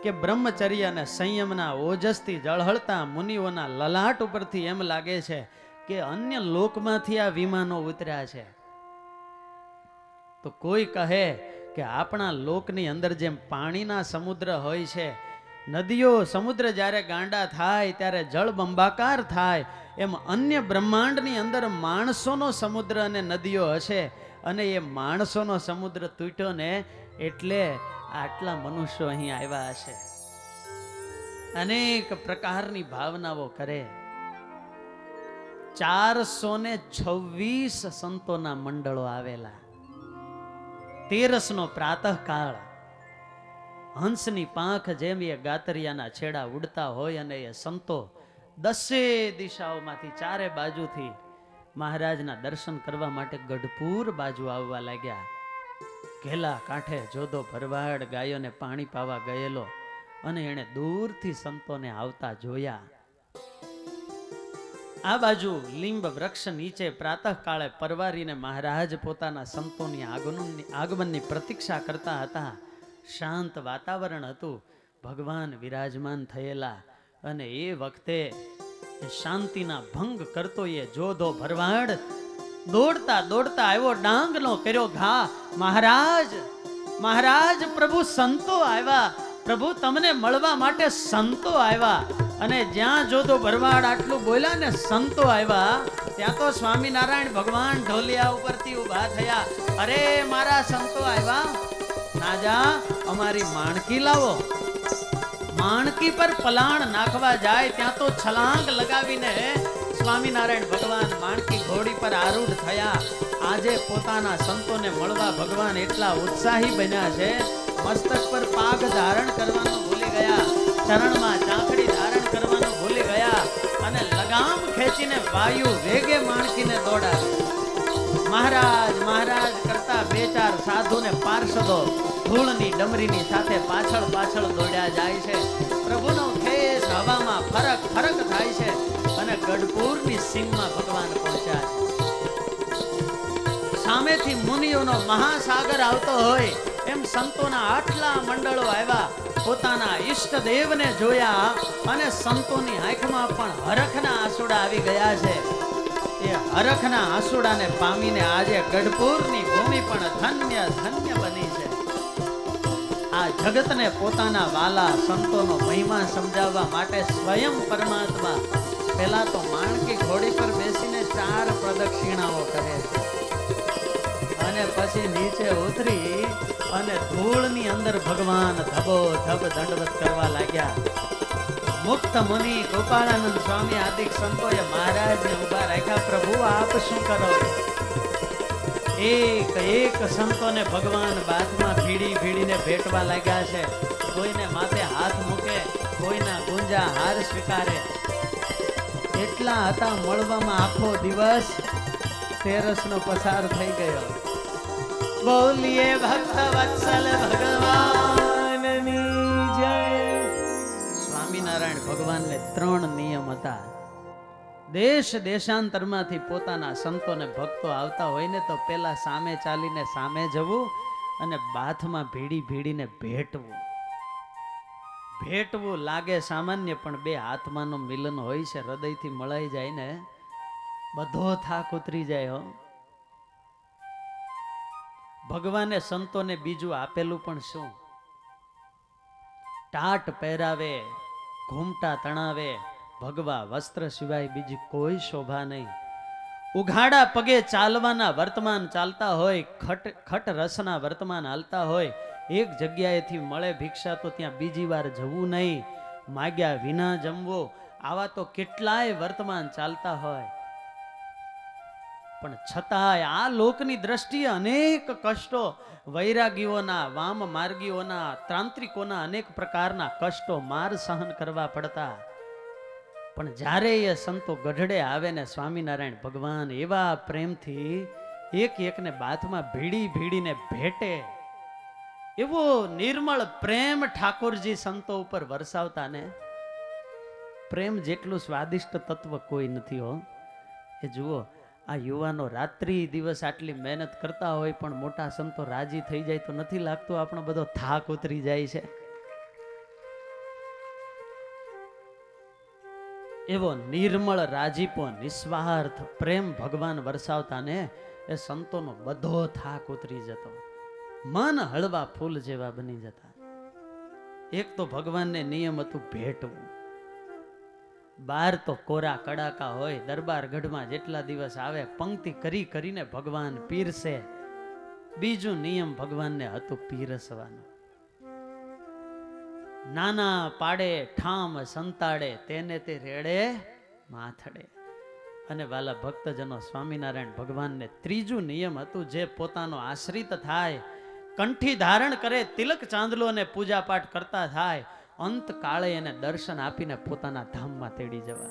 કે બ્રહ્મચર્ય અને સંયમના ઓજસથી જળહળતા મુનિઓના લલાટ ઉપરથી એમ લાગે છે કે અન્ય લોકમાંથી આ વિમાનો ઉતર્યા છે. તો કોઈ કહે કે આપણા લોકની અંદર જેમ પાણીના સમુદ્ર હોય છે, નદીઓ સમુદ્ર જ્યારે ગાંડા થાય ત્યારે જળ બંબાકાર થાય, એમ અન્ય બ્રહ્માંડની અંદર માણસોનો સમુદ્ર અને નદીઓ હશે, અને એ માણસોનો સમુદ્ર તૂટ્યો ને એટલે આટલા મનુષ્યો અહીં આવ્યા હશે. અનેક પ્રકારની ભાવનાઓ કરે. 426 સંતોના મંડળો આવેલા. 13નો પ્રાતઃકાળ હંસની પાંખ જેમ એ ગાતરિયાના છેડા ઉડતા હોય અને એ સંતો 10 દિશાઓમાંથી 4 બાજુથી મહારાજના દર્શન કરવા માટે ગઢપુર બાજુ આવવા લાગ્યા. ઘેલા કાંઠે જોધો ભરવાડ ગાયોને પાણી પાવા ગયેલો અને એણે દૂરથી સંતોને આવતા જોયા. આ બાજુ લીંબ વૃક્ષ નીચે પ્રાતઃકાળે પરવારીને મહારાજ પોતાના સંતોની આગમનની પ્રતીક્ષા કરતા હતા. શાંત વાતાવરણ હતું, ભગવાન વિરાજમાન થયેલા અને એ વખતે શાંતિના ભંગ કરતો એ જોધો ભરવાડ દોડતા દોડતા આવ્યો, ડાંગનો કર્યો ઘા. મહારાજ મહારાજ, પ્રભુ સંતો આવ્યા, પ્રભુ તમને મળવા માટે સંતો આવ્યા. અને જ્યાં જોધો ભરવાડ આટલું બોલ્યા ને સંતો આવ્યા, ત્યાં તો સ્વામિનારાયણ ભગવાન ઢોલિયા ઉપરથી ઉભા થયા. અરે મારા સંતો આવ્યા, નાજા અમારી માણકી લાવો. માણકી પર પલાણ નાખવા જાય ત્યાં તો છલાંગ લગાવીને સ્વામિનારાયણ ભગવાન માણકી ઘોડી પર આરૂઢ થયા. આજે પોતાના સંતોને મળવા ભગવાન એટલા ઉત્સાહી બન્યા છે, મસ્તક પર પાઘ ધારણ કરવાનું ભૂલી ગયા, ચરણમાં ચાંખડી ધારણ કરવાનું ભૂલી ગયા અને લગામ ખેંચીને વાયુ વેગે માણકીને દોડાવી. મહારાજ મહારાજ કરતા 2-4 સાધુ ને પાર્ષદો ધૂળની ડમરીની સાથે પાછળ પાછળ દોડ્યા જાય છે. પ્રભુનો ખેસ હવામાં ફરક ફરક થાય છે અને ગઢપુરની સીમમાં ભગવાન પહોંચ્યા છે. સામેથી મુનિઓનો મહાસાગર આવતો હોય એમ સંતોના આટલા મંડળો આવ્યા, પોતાના ઈષ્ટદેવને જોયા અને સંતોની આંખમાં પણ હરખના આંસુડા આવી ગયા છે. એ હરખના આંસુડાને પામીને આજે ગઢપુરની ભૂમિ પણ ધન્ય ધન્ય બની છે. આ જગતને પોતાના વાલા સંતોનો મહિમા સમજાવવા માટે સ્વયં પરમાત્મા પહેલા તો માણકી ઘોડી પર બેસીને 4 પ્રદક્ષિણાઓ કરે છે અને પછી નીચે ઉતરી અને ધૂળની અંદર ભગવાન ધબો ધબ દંડવત કરવા લાગ્યા. મુક્ત મુનિ ગોપાળાનંદ સ્વામી આદિક સંતોએ મહારાજને ઉભા રાખ્યા. પ્રભુ આપ શું કરો? એક એક સંતોને ભગવાન બાથમાં ભીડીને ભેટવા લાગ્યા છે. કોઈને માથે હાથ મૂકે, કોઈના ગુંજા હાર સ્વીકારે. એટલા હતા મળવામાં આખો દિવસ 13નો પસાર થઈ ગયો. બોલીએ ભક્ત વત્સલ ભગવાનની જય. સ્વામિનારાયણ ભગવાનને 3 નિયમ હતા. દેશ દેશાંતરમાંથી પોતાના સંતોને ભક્તો આવતા હોય ને તો પેલા સામે ચાલીને સામે જવું અને બાથમાં ભીડીને ભેટવું. ભેટવું લાગે સામાન્ય, પણ 2 આત્માનું મિલન હોય છે, હૃદયથી મળાઈ જાય ને બધો થાક ઉતરી જાય. હો, ભગવાને સંતોને બીજું આપેલું પણ શું? ટાટ પહેરાવે, ઘૂમટા તણાવે, ભગવા વસ્ત્ર સિવાય બીજી કોઈ શોભા નહીં. ઉઘાડા પગે ચાલવાના વર્તમાન ચાલતા હોય, ખટ રસના વર્તમાન હાલતા હોય. એક જગ્યાએથી મળે ભિક્ષા તો ત્યાં બીજી વાર જવું નહીં, માગ્યા વિના જમવો. આવા તો કેટલાય વર્તમાન ચાલતા હોય, પણ છતાંય આ લોકની દ્રષ્ટિએ અનેક કષ્ટો, વૈરાગીઓના, વામ માર્ગીઓના, તાંત્રિકોના અનેક પ્રકારના કષ્ટો માર સહન કરવા પડતા. પણ જ્યારે એ સંતો ગઢડે આવે ને સ્વામિનારાયણ ભગવાન એવા પ્રેમથી એક એકને બાથમાં ભીડીને ભેટે, એવો નિર્મળ પ્રેમ ઠાકોરજી સંતો ઉપર વરસાવતા ને પ્રેમ જેટલું સ્વાદિષ્ટ તત્વ કોઈ નથી. હો, એ જુઓ, આ યુવાનો રાત્રિ દિવસ આટલી મહેનત કરતા હોય પણ મોટા સંતો રાજી થઈ જાય તો નથી લાગતું આપણો બધો થાક ઉતરી જાય છે. એવો નિર્મળ રાજીપો, નિસ્વાર્થ પ્રેમ ભગવાન વરસાવતા ને એ સંતોનો બધો થાક ઉતરી જતો, મન હળવા ફૂલ જેવા બની જતા. એક તો ભગવાનને નિયમ હતું ભેટવું. બાર તો કોરા કડાકા હોય, દરબાર ગઢમાં જેટલા દિવસ આવે પંક્તિ કરીને ભગવાન પીરસે. બીજું નિયમ ભગવાનને હતું પીરસવાનું. નાના પાડે ઠામ સંતાડે તેને તે રેડે માથડે. અને વાલા ભક્તજનો, સ્વામિનારાયણ ભગવાનને ત્રીજું નિયમ હતું, જે પોતાનો આશ્રિત થાય, કંઠી ધારણ કરે, તિલક ચાંદલો અને પૂજા પાઠ કરતા થાય, અંત કાળે એને દર્શન આપીને પોતાના ધામમાં તેડી જવા.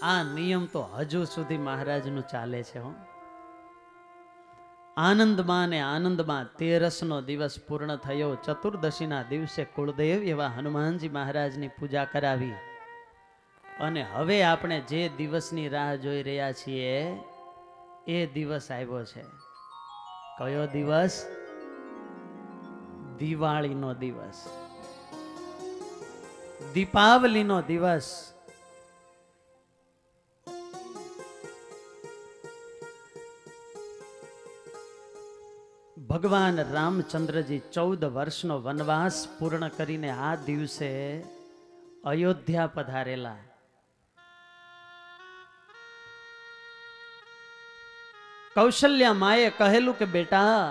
આ નિયમ તો હજુ સુધી મહારાજનું ચાલે છે. હો, આનંદમાં ને આનંદમાં 13નો દિવસ પૂર્ણ થયો. ચતુર્દશીના દિવસે કુળદેવ એવા હનુમાનજી મહારાજની પૂજા કરાવી. અને હવે આપણે જે દિવસની રાહ જોઈ રહ્યા છીએ એ દિવસ આવ્યો છે. કયો દિવસ? દિવાળીનો દિવસ, દીપાવલીનો દિવસ. ભગવાન રામચંદ્રજી 14 વર્ષનો વનવાસ પૂર્ણ કરીને આ દિવસે અયોધ્યા પધારેલા. કૌશલ્યા માએ કહેલું કે બેટા,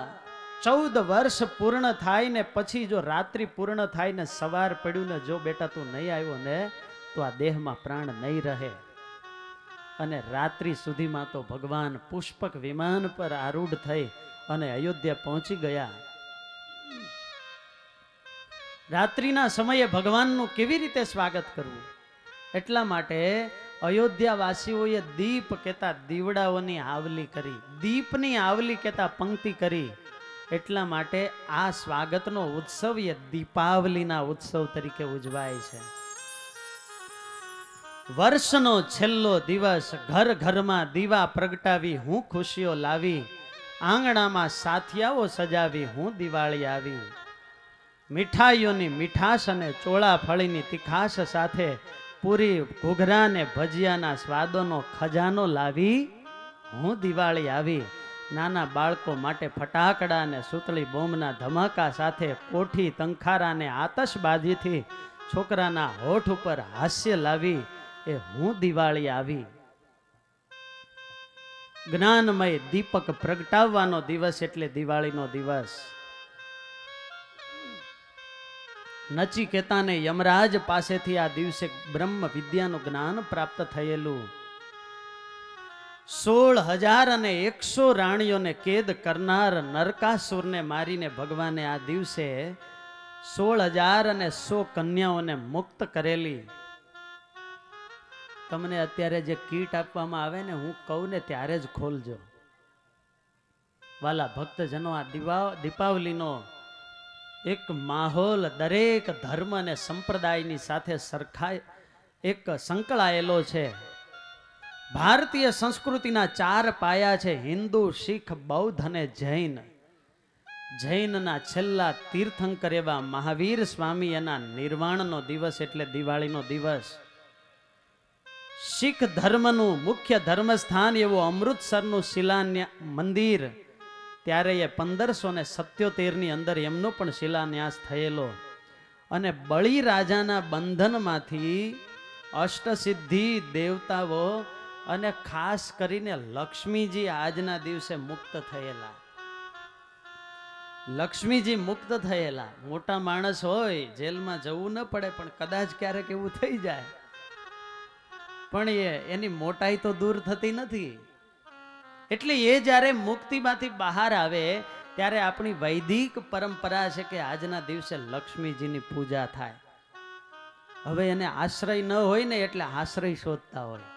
14 વર્ષ પૂર્ણ થાય ને પછી જો રાત્રિ પૂર્ણ થાય ને સવાર પડ્યું ને જો બેટા તું નહીં આવ્યો ને તો આ દેહમાં પ્રાણ નહીં રહે. અને રાત્રિ સુધીમાં તો ભગવાન પુષ્પક વિમાન પર આરૂઢ થઈ અને અયોધ્યા પહોંચી ગયા. રાત્રિના સમયે ભગવાનનું કેવી રીતે સ્વાગત કરવું, એટલા માટે અયોધ્યા વાસીઓએ દીપ કહેતા દીવડાઓની આવલી કરી, દીપની આવલી કહેતા પંક્તિ કરી. એટલા માટે આ સ્વાગતનો ઉત્સવ એ દીપાવલીના ઉત્સવ તરીકે ઉજવાય છે. વર્ષનો છેલ્લો દિવસ, ઘર ઘરમાં દીવા પ્રગટાવી હું ખુશીઓ લાવી, આંગણામાં સાથિયાઓ સજાવી હું દિવાળી આવી. મીઠાઈઓની મીઠાશ અને ચોળા ફળીની તીખાશ સાથે પૂરી ઘૂઘરા ને ભજીયાના સ્વાદોનો ખજાનો લાવી હું દિવાળી આવી. નાના બાળકો માટે ફટાકડા અને સુતળી બોમ્બના ધમાકા સાથે કોઠી તંખારા ને આતશબાજીથી છોકરાના હોઠ ઉપર હાસ્ય લાવી એ હું દિવાળી આવી. જ્ઞાનમય દીપક પ્રગટાવવાનો દિવસ એટલે દિવાળીનો દિવસ. નચિકેતાને યમરાજ પાસેથી આ દિવસે બ્રહ્મ વિદ્યાનું જ્ઞાન પ્રાપ્ત થયેલું. 16,100 રાણીઓને કેદ કરનાર નરકાસુરને મારીને ભગવાને આ દિવસે 16,100 કન્યાઓને મુક્ત કરેલી. તમને અત્યારે જે કીટ આપવામાં આવે ને, હું કહું ને ત્યારે જ ખોલજો. વાલા ભક્તજનો, આ દીપાવલીનો એક માહોલ દરેક ધર્મ અને સંપ્રદાયની સાથે સરખાય એક સંકળાયેલો છે. ભારતીય સંસ્કૃતિના 4 પાયા છે: હિન્દુ, શીખ, બૌદ્ધ અને જૈન. જૈનના છેલ્લા તીર્થંકર એવા મહાવીર સ્વામી એના નિર્વાણનો દિવસ એટલે દિવાળીનો દિવસ. શીખ ધર્મનું મુખ્ય ધર્મસ્થાન એવું અમૃતસરનું શિલાન્યાસ મંદિર, ત્યારે એ 1577ની અંદર એમનો પણ શિલાન્યાસ થયેલો. અને બળી રાજાના બંધનમાંથી અષ્ટસિદ્ધિ દેવતાઓ અને ખાસ કરીને લક્ષ્મીજી આજના દિવસે મુક્ત થયેલા. લક્ષ્મીજી મુક્ત થયેલા. મોટા માણસ હોય, જેલમાં જવું ન પડે, પણ કદાચ ક્યારેક એવું થઈ જાય, પણ એની મોટાઈ તો દૂર થતી નથી. એટલે એ જ્યારે મુક્તિમાંથી બહાર આવે ત્યારે આપણી વૈદિક પરંપરા છે કે આજના દિવસે લક્ષ્મીજીની પૂજા થાય. હવે એને આશ્રય ન હોય ને એટલે આશ્રય શોધતા હોય,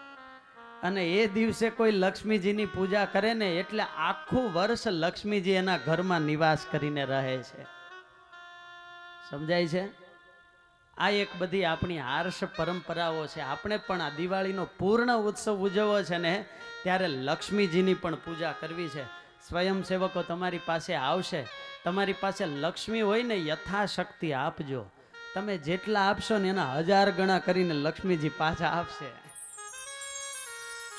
અને એ દિવસે કોઈ લક્ષ્મીજીની પૂજા કરે ને એટલે આખું વર્ષ લક્ષ્મીજી એના ઘરમાં નિવાસ કરીને રહે છે. સમજાય છે? આ એક બધી આપણી આર્ષ પરંપરાઓ છે. આપણે પણ આ દિવાળીનો પૂર્ણ ઉત્સવ ઉજવવો છે ને ત્યારે લક્ષ્મીજીની પણ પૂજા કરવી છે. સ્વયંસેવકો તમારી પાસે આવશે, તમારી પાસે લક્ષ્મી હોય ને યથાશક્તિ આપજો. તમે જેટલા આપશો ને એના 1000 ગણા કરીને લક્ષ્મીજી પાછા આપશે.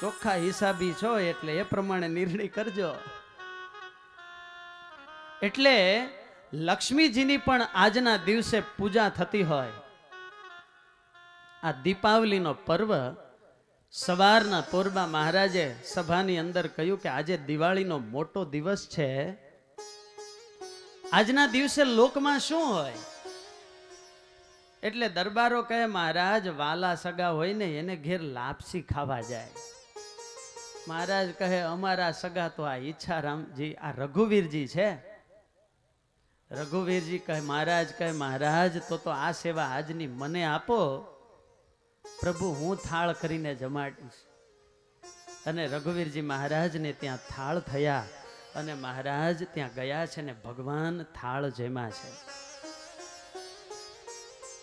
ચોખ્ખા હિસાબી છો એટલે એ પ્રમાણે નિર્ણય કરજો. એટલે લક્ષ્મીજીની પણ આજના દિવસે પૂજા થતી હોય. આ દીપાવલીનો પર્વ સવારના પૂર્વમાં મહારાજે સભાની અંદર કહ્યું કે આજે દિવાળીનો મોટો દિવસ છે. આજના દિવસે લોકમાં શું હોય? એટલે દરબારો કહે મહારાજ વાલા સગા હોય ને એને ઘેર લાપસી ખાવા જાય. મહારાજ કહે અમારા સગા તો આ ઈચ્છારામજી આ રઘુવીરજી છે. રઘુવીરજી કહે મહારાજ તો આ સેવા આજની મને આપો, પ્રભુ હું થાળ કરીને જમાડીશ. અને રઘુવીરજી મહારાજને ત્યાં થાળ થયા અને મહારાજ ત્યાં ગયા છે ને ભગવાન થાળ જેમાં છે.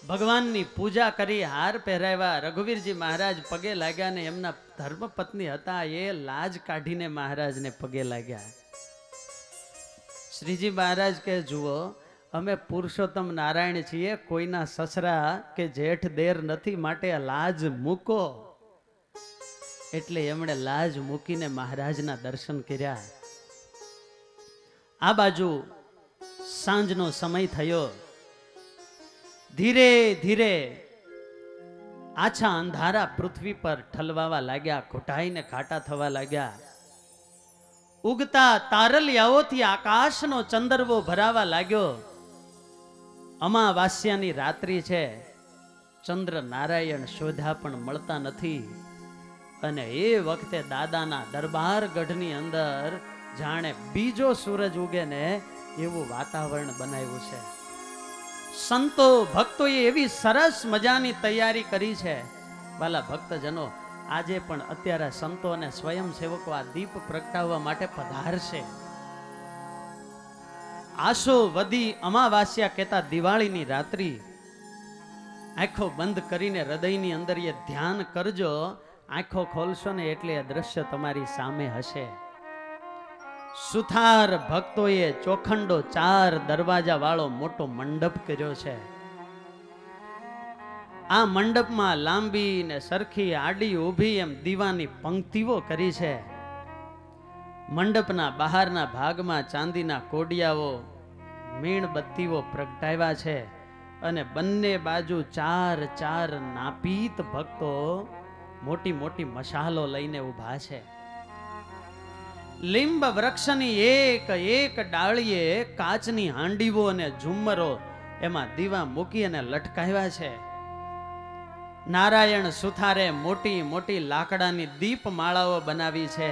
ભગવાનની પૂજા કરી, હાર પહેરાવ્યા. રઘુવીરજી મહારાજ પગે લાગ્યા ને એમના ધર્મપત્ની હતા એ લાજ કાઢીને મહારાજને પગે લાગ્યા. શ્રીજી મહારાજ કે જુઓ અમે પુરુષોત્તમ નારાયણ છીએ, કોઈના સસરા કે જેઠ દેર નથી, માટે લાજ મૂકો. એટલે એમણે લાજ મૂકીને મહારાજના દર્શન કર્યા. આ બાજુ સાંજનો સમય થયો. ધીરે ધીરે આછા અંધારા પૃથ્વી પર ઠલવાવા લાગ્યા, ઘોટાઈને ઘાટા થવા લાગ્યા. ઉગતા તારલિયાઓથી આકાશનો ચંદરવો ભરાવા લાગ્યો. અમાવાસ્યાની રાત્રિ છે, ચંદ્ર નારાયણ શોધા પણ મળતા નથી. અને એ વખતે દાદાના દરબાર ગઢની અંદર જાણે બીજો સૂરજ ઉગે ને એવું વાતાવરણ બનાવ્યું છે. સંતો ભક્તોએ એવી સરસ મજાની તૈયારી કરી છે. વાલા ભક્તજનો, આજે પણ અત્યારે સંતો અને સ્વયંસેવકો આ દીપ પ્રગટાવવા માટે પધારશે. આસો વધી અમાવાસ્યા કહેતા દિવાળીની રાત્રિ. આંખો બંધ કરીને હૃદયની અંદર એ ધ્યાન કરજો. આંખો ખોલશો ને એટલે એ દ્રશ્ય તમારી સામે હશે. સુથાર ભક્તોએ ચોખંડો 4 દરવાજા વાળો મોટો મંડપ કર્યો છે. આ મંડપમાં લાંબી ને સરખી આડી ઊભી એમ દીવાની પંક્તિઓ કરી છે. મંડપના બહારના ભાગમાં ચાંદીના કોડિયાઓ, મીણબત્તીઓ પ્રગટાવ્યા છે. અને બંને બાજુ 4 નાપીત ભક્તો મોટી મોટી મશાલો લઈને ઊભા છે. લીંબ વૃક્ષની એક ડાળીએ કાચની હાંડીઓ અને ઝુમ્મરો એમાં દીવા મૂકી અને લટકાવ્યા છે. નારાયણ સુથારે મોટી મોટી લાકડાની દીપ માળાઓ બનાવી છે.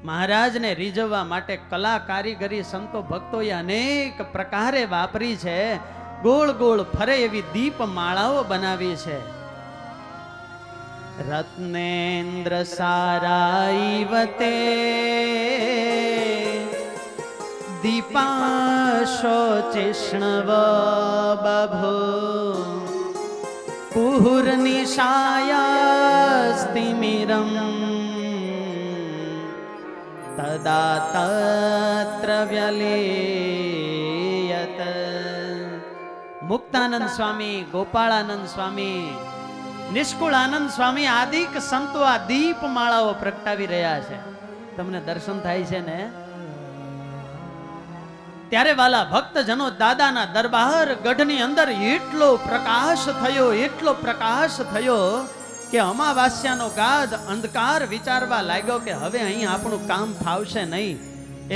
મહારાજને રીઝવવા માટે કલા કારીગરી સંતો ભક્તોએ અનેક પ્રકારે વાપરી છે. ગોળ ગોળ ફરે એવી દીપ માળાઓ બનાવી છે. રત્નેન્દ્ર સારાઈવતે દીપાશો ચિષ્ણવ બભો કુહુર્નિશાયાસ્તિમિરમ તદા તત્ર વ્યલેયત. મુક્તાનંદ સ્વામી, ગોપાળાનંદ સ્વામી, નિષ્કુળાનંદ સ્વામી આદિક સંતો આ દીપ માળાઓ પ્રગટાવી રહ્યા છે. તમને દર્શન થાય છે ને? ત્યારે વાલા ભક્તજનો, દાદાના દરબાર ગઢની અંદર એટલો પ્રકાશ થયો કે અમાવાસ્યાનો ગાઢ અંધકાર વિચારવા લાગ્યો કે હવે અહીં આપણું કામ ફાવશે નહીં.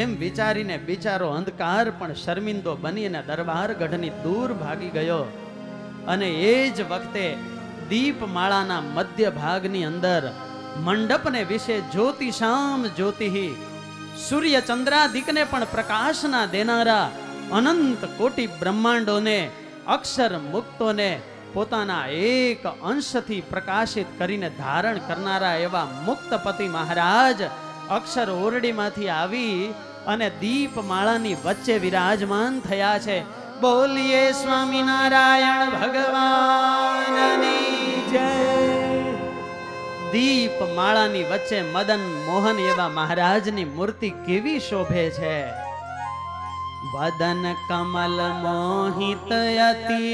એમ વિચારીને બિચારો અંધકાર પણ શર્મિંદો બની અને દરબાર ગઢની દૂર ભાગી ગયો. અને એ જ વખતે દીપ માળાના મધ્ય ભાગની અંદર મંડપને વિશે જ્યોતિષામ જ્યોતિહી, સૂર્ય ચંદ્રાદિકને પણ પ્રકાશના દેનારા અનંત કોટી બ્રહ્માંડોને, અક્ષર મુક્તોને પોતાના એક અંશથી પ્રકાશિત કરીને ધારણ કરનારા એવા મુક્તપતિ મહારાજ અક્ષર ઓરડીમાંથી આવી અને દીપ માળાની વચ્ચે વિરાજમાન થયા છે. બોલીએ સ્વામિનારાયણ ભગવાનની જય. દીપ માળાની વચ્ચે મદન મોહન એવા મહારાજની મૂર્તિ કેવી શોભે છે. વદન કમલ મોહિત અતિ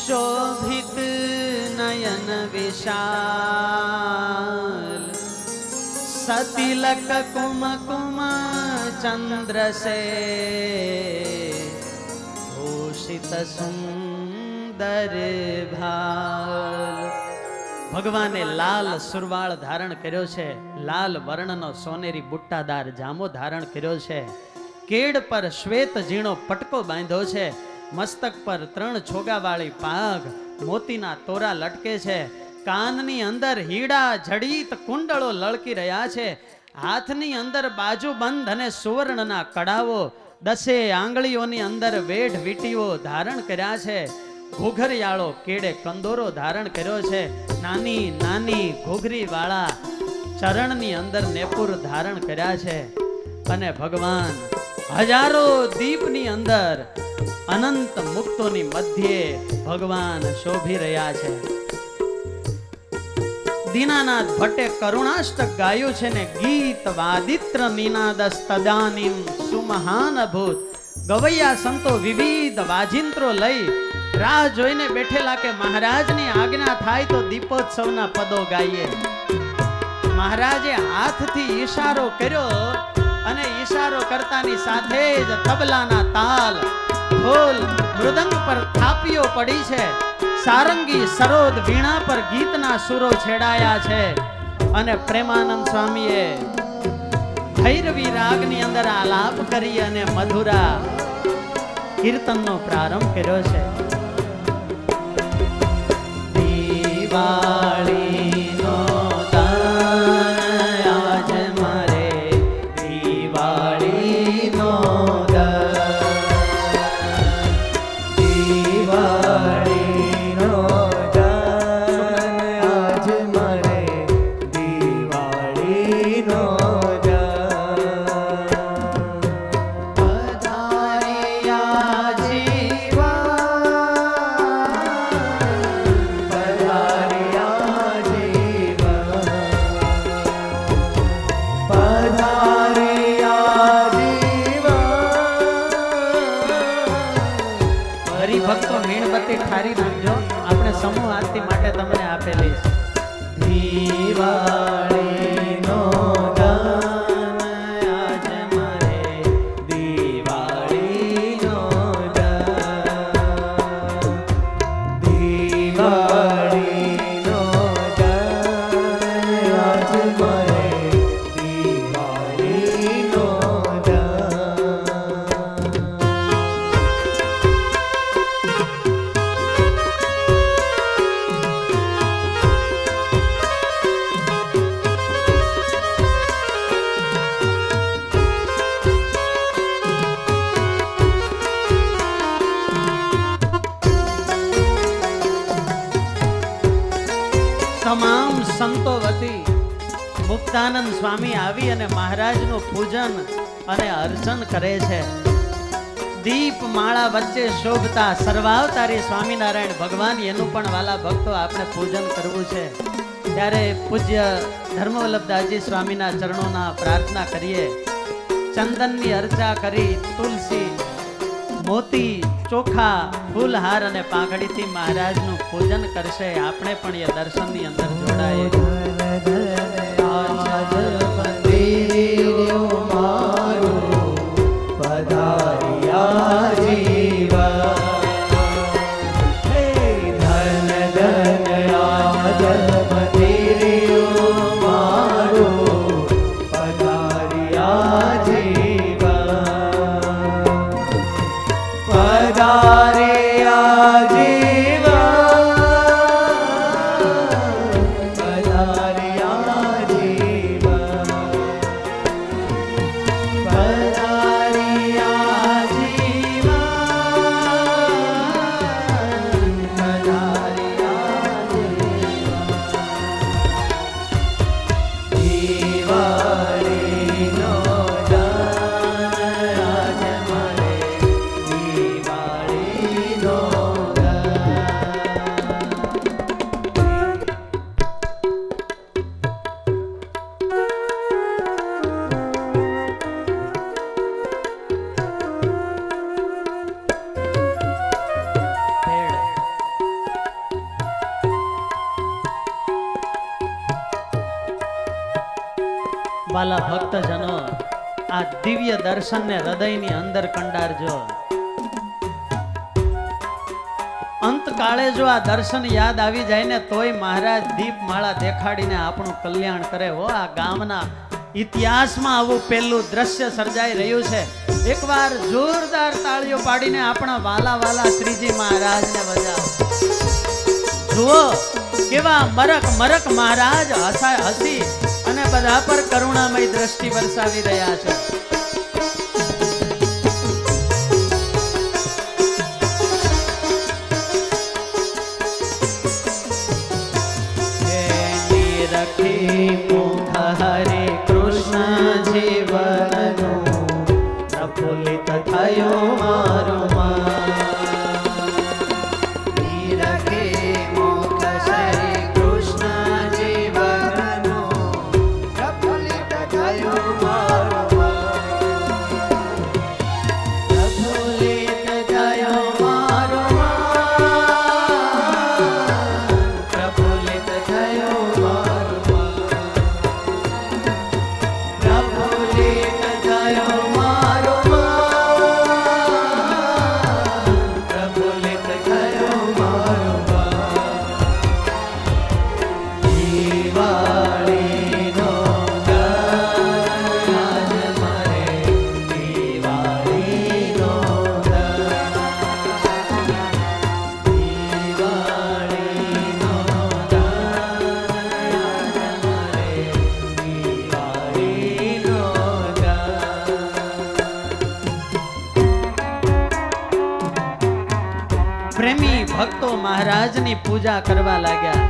શોભિત નયન વિશાલ સતિલક કુમકુમ ચંદ્ર સે ભૂષિત સુંદર ભાલ. ભગવાને લાલ સુરવાળ ધારણ કર્યો છે, લાલ વર્ણનો સોનેરી બુટ્ટાદાર જામો ધારણ કર્યો છે. કેડ પર શ્વેત ઝીણો પટકો બાંધ્યો છે, મસ્તક પર 3 છોગાવાળી પાઘ, મોતીના તોરા લટકે છે, કાનની અંદર હીડા જડિત કુંડળો લળકી રહ્યા છે, હાથની અંદર બાજુબંધ અને સુવર્ણના કડાવો, 10 આંગળીઓની અંદર વેઢ વીટીઓ ધારણ કર્યા છે, ઘૂઘરિયાળો કેડે કંદોરો ધારણ કર્યો છે, નાની નાની ઘૂઘરી વાળા ચરણની અંદર નેપુર ધારણ કર્યા છે, અને ભગવાન હજારો દીપની અંદર અનંત મુક્તોની મધ્યે ભગવાન શોભી રહ્યા છે. દીનાનાથ ભટ્ટે કરુણાષ્ટક ગાયું છે ને, ગીત વાદિત્ર નિનાદસ તદાનીમ સુમહાન ભૂત. ગવૈયા સંતો વિવિધ વાજિંત્રો લઈ રાહ જોઈને બેઠેલા કે મહારાજની આજ્ઞા થાય તો દીપોત્સવના પદો ગાઈએ. મહારાજે હાથથી ઈશારો કર્યો અને ઈશારો કરતાની સાથે જ તબલાના તાલ, ઢોલ, મૃદંગ પર થાપીઓ પડી છે, સારંગી, સરોદ, વીણા પર ગીતના સુરો છેડાયા છે, અને પ્રેમાનંદ સ્વામીએ ભૈરવી રાગની અંદર આલાપ કરી અને મધુરા કીર્તનનો પ્રારંભ કર્યો છે. દિવાળીનો દાન આજ મારે, દિવાળીનો હરિભક્તો મીણબત્તી ઠારી નાખજો, આપણે સમૂહ આરતી માટે તમને આપેલી છે. દિવાળીનો દાન આજ મારે, દિવાળીનો દાન, દિવાળીનો દાન આજ મારે, દિવાળીનો તમામ સંતો વતી મુક્તાનંદ સ્વામી આવી અને મહારાજનું પૂજન અને અર્ચન કરે છે. દીપ માળા વચ્ચે શોભતા સર્વાવતારી સ્વામિનારાયણ ભગવાન, એનું પણ વાલા ભક્તો આપણે પૂજન કરવું છે. ત્યારે પૂજ્ય ધર્મવલ્લભદાસજી સ્વામીના ચરણોના પ્રાર્થના કરીએ. ચંદનની અર્ચા કરી તુલસી, મોતી, ચોખા, ફૂલહાર અને પાંખડીથી મહારાજનું પૂજન કરશે. આપણે પણ એ દર્શનની અંદર જોડાઈએ. વાલા ભક્તજનો, આ દિવ્ય દર્શનને હૃદયની અંદર કંડારજો. અંતકાળે જો આ દર્શન યાદ આવી જાય ને તોય મહારાજ દીપમાળા દેખાડીને આપણું કલ્યાણ કરે. હો, આ ગામના ઇતિહાસમાં આવું પહેલું દ્રશ્ય સર્જાઈ રહ્યું છે. એકવાર જોરદાર તાળીઓ પાડીને આપણા વાલા વાલા શ્રીજી મહારાજને બજાવો. જુઓ કેવા મરક મરક મહારાજ હસી અને બધા પર કરુણામય દ્રષ્ટિ વરસાવી રહ્યા છે. હરે કૃષ્ણ જીવનનો પ્રફુલ્લિત થયો મારો મન. નિરખે મુખ શ્રી કૃષ્ણ જીવનનો પ્રફુલ્લિત થયો મારો મન. પ્રફુલ્લિત થયો મારો મન. પ્રફુલ્લિત થયો મારો મન. પ્રેમી ભક્તો મહારાજની પૂજા કરવા લાગ્યા.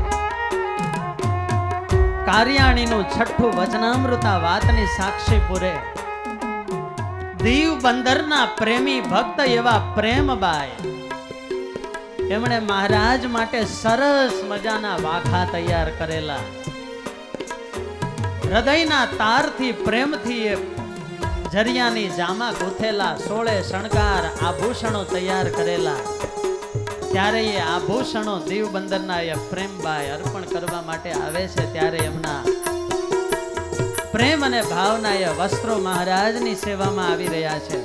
કાર્યાણીનું છઠ્ઠું વચનામૃતા વાતની સાક્ષી પૂરે. દીવ બંદરના પ્રેમી ભક્ત એવા પ્રેમબાઈ એમણે મહારાજ માટે સરસ મજાના વાઘા તૈયાર કરેલા. હૃદયના તારથી પ્રેમથી એ જરિયાની જામા ગૂંથેલા, 16 શણગાર આભૂષણો તૈયાર કરેલા. ત્યારે એ આભૂષણો દીવ બંદરના એ પ્રેમબાઈ અર્પણ કરવા માટે આવે છે. ત્યારે એમના પ્રેમ અને ભાવના એ વસ્ત્રો મહારાજની સેવામાં આવી રહ્યા છે.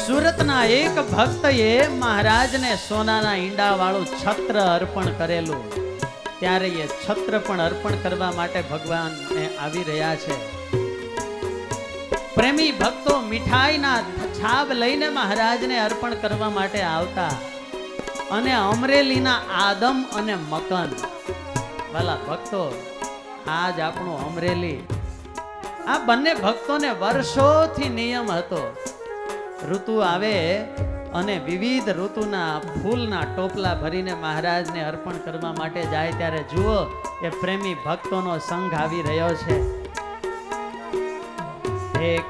સુરતના એક ભક્તએ મહારાજને સોનાના ઈંડા વાળું છત્ર અર્પણ કરેલું. ત્યારે એ છત્ર પણ અર્પણ કરવા માટે ભગવાન આવી રહ્યા છે. પ્રેમી ભક્તો મીઠાઈના છાબ લઈને મહારાજને અર્પણ કરવા માટે આવતા. અને અમરેલીના આદમ અને મકન વાલા ભક્તો, આજ આપણું અમરેલી, આ બંને ભક્તોને વર્ષોથી નિયમ હતો. ઋતુ આવે અને વિવિધ ઋતુના ફૂલના ટોપલા ભરીને મહારાજને અર્પણ કરવા માટે જાય. ત્યારે જુઓ એ પ્રેમી ભક્તોનો સંઘ આવી રહ્યો છે.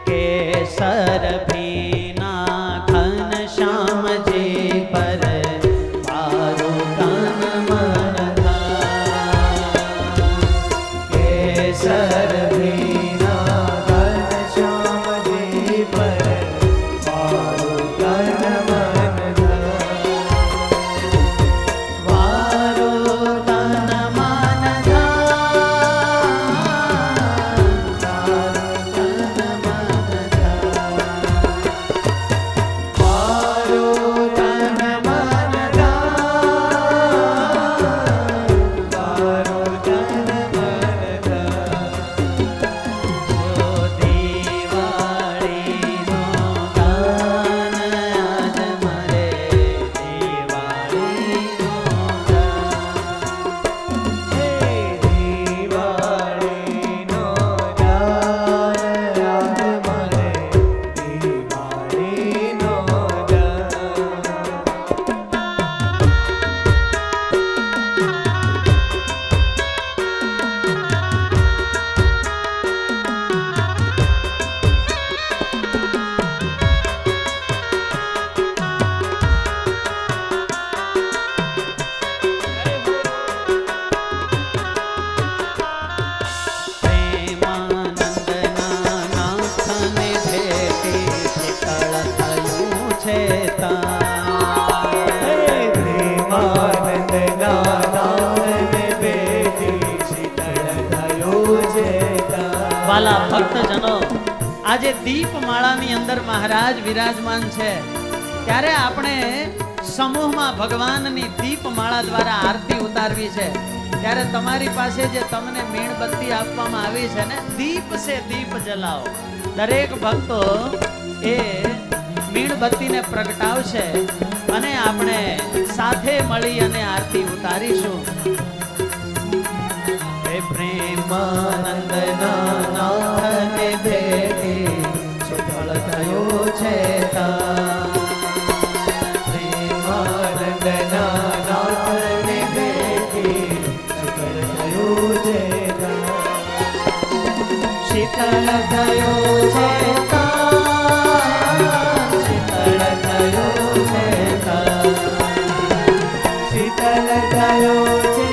केसर भीना घन श्याम जी पर मारो तन मन था. केसर भीना घन श्याम जी पर मारो तन मन था. मारो तन मन था. વાલા ભક્તજનો, આજે દીપમાળાની અંદર મહારાજ વિરાજમાન છે. ત્યારે આપણે સમૂહમાં ભગવાનની દીપમાળા દ્વારા આરતી ઉતારવી છે. ત્યારે તમારી પાસે જે તમને મીણબત્તી આપવામાં આવી છે ને, દીપ સે દીપ જલાવો. દરેક ભક્તો એ મીણબત્તીને પ્રગટાવશે અને આપણે સાથે મળી અને આરતી ઉતારીશું. હે પ્રેમાનંદના નાથને ભેટે સુફળ થયો છે પ્રેમાનંદના નાથને ભેટે સુફળ થયો છે શીતળ થયો છે શીતળ થયો છે શીતળ થયો છે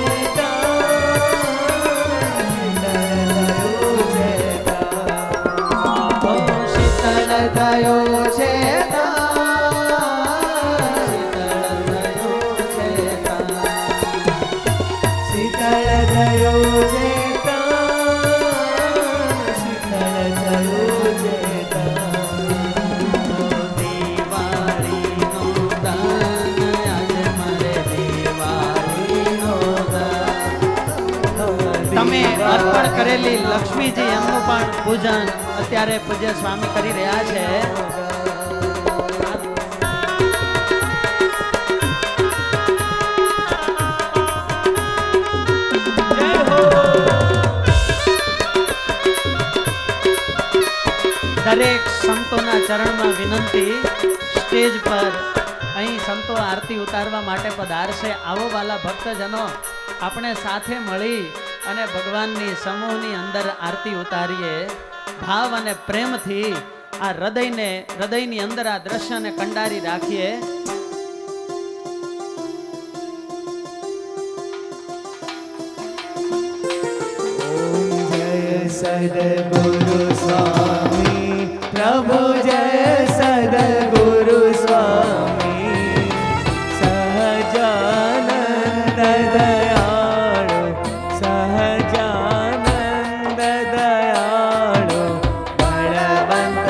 થયો છે શીતળ થયો છે શીતળ થયો છે દિવાળીનો દાન આજ મારે દિવાળીનો દાન. તમે અર્પણ કરેલી લક્ષ્મીજી એમનું પણ પૂજન અત્યારે પૂજ્ય સ્વામી કરી રહ્યા છે. દરેક સંતોના ચરણમાં વિનંતી, સ્ટેજ પર અહીં સંતો આરતી ઉતારવા માટે પધારશે. આવો વાલા ભક્તજનો, આપણે સાથે મળી અને ભગવાનની સમૂહની અંદર આરતી ઉતારીએ. ભાવ અને પ્રેમથી આ હૃદયની અંદર આ દ્રશ્યને કંડારી રાખીએ. સદગુરુ સ્વામી પ્રભુ જય સદગુરુ સ્વામી સહજાનંદ દયાળુ સહજાનંદ દયાળુ બળવંત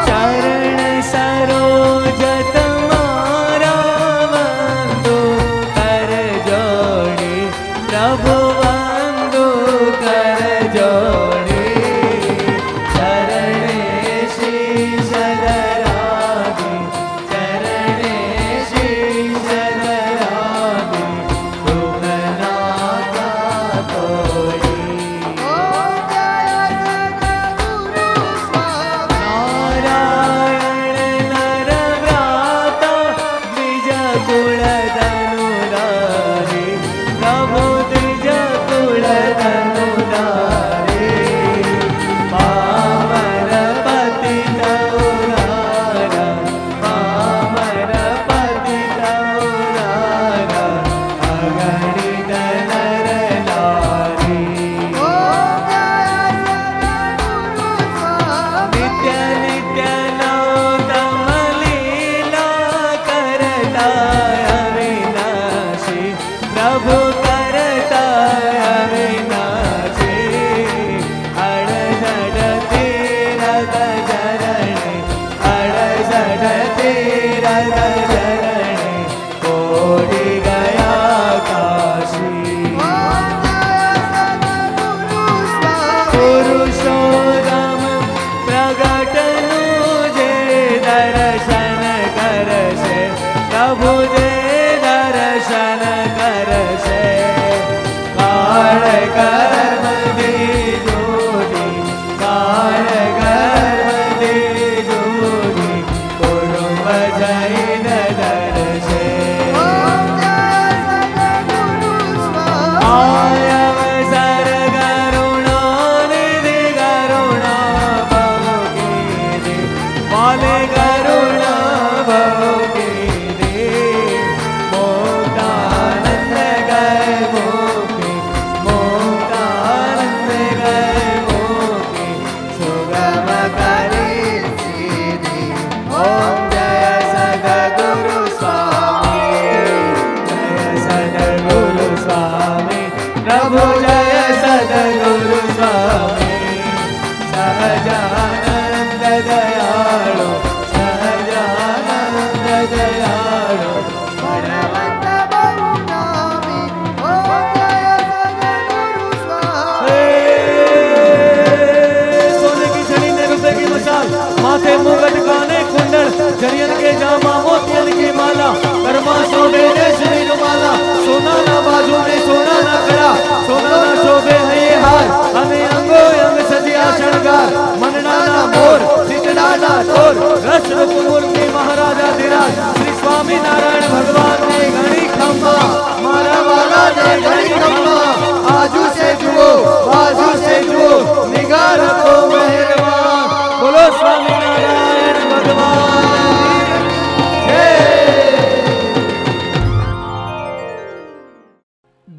ચરણ સરોજ પ્રભુ વંદુ કર જોડી ચરણે શીશ ધરાવી ચરણે શીશ ધરાવી દુઃખના તોડી નારાયણ નર વ્રાતા દ્વિજ કુળ ધનુરારી પ્રભુ પ્રભુ કરતા અવિનાશી અડસઠ તીરથ ચરણે અડસઠ તીરથ ચરણે કોડી ગયા કાશી પુરુષોત્તમ પ્રગટનું જે દર્શન કરશે પ્રભુ જે દર્શન કરશે કાળ કર્મ દીજોડી કાળ કર્મ દીજોડી કુટુંબ જઈને દર્શે અવસર કરુણા નિધિ કરુણા ભવ કીધી માલે કરુણા ભવ કીધી મોટાનંદ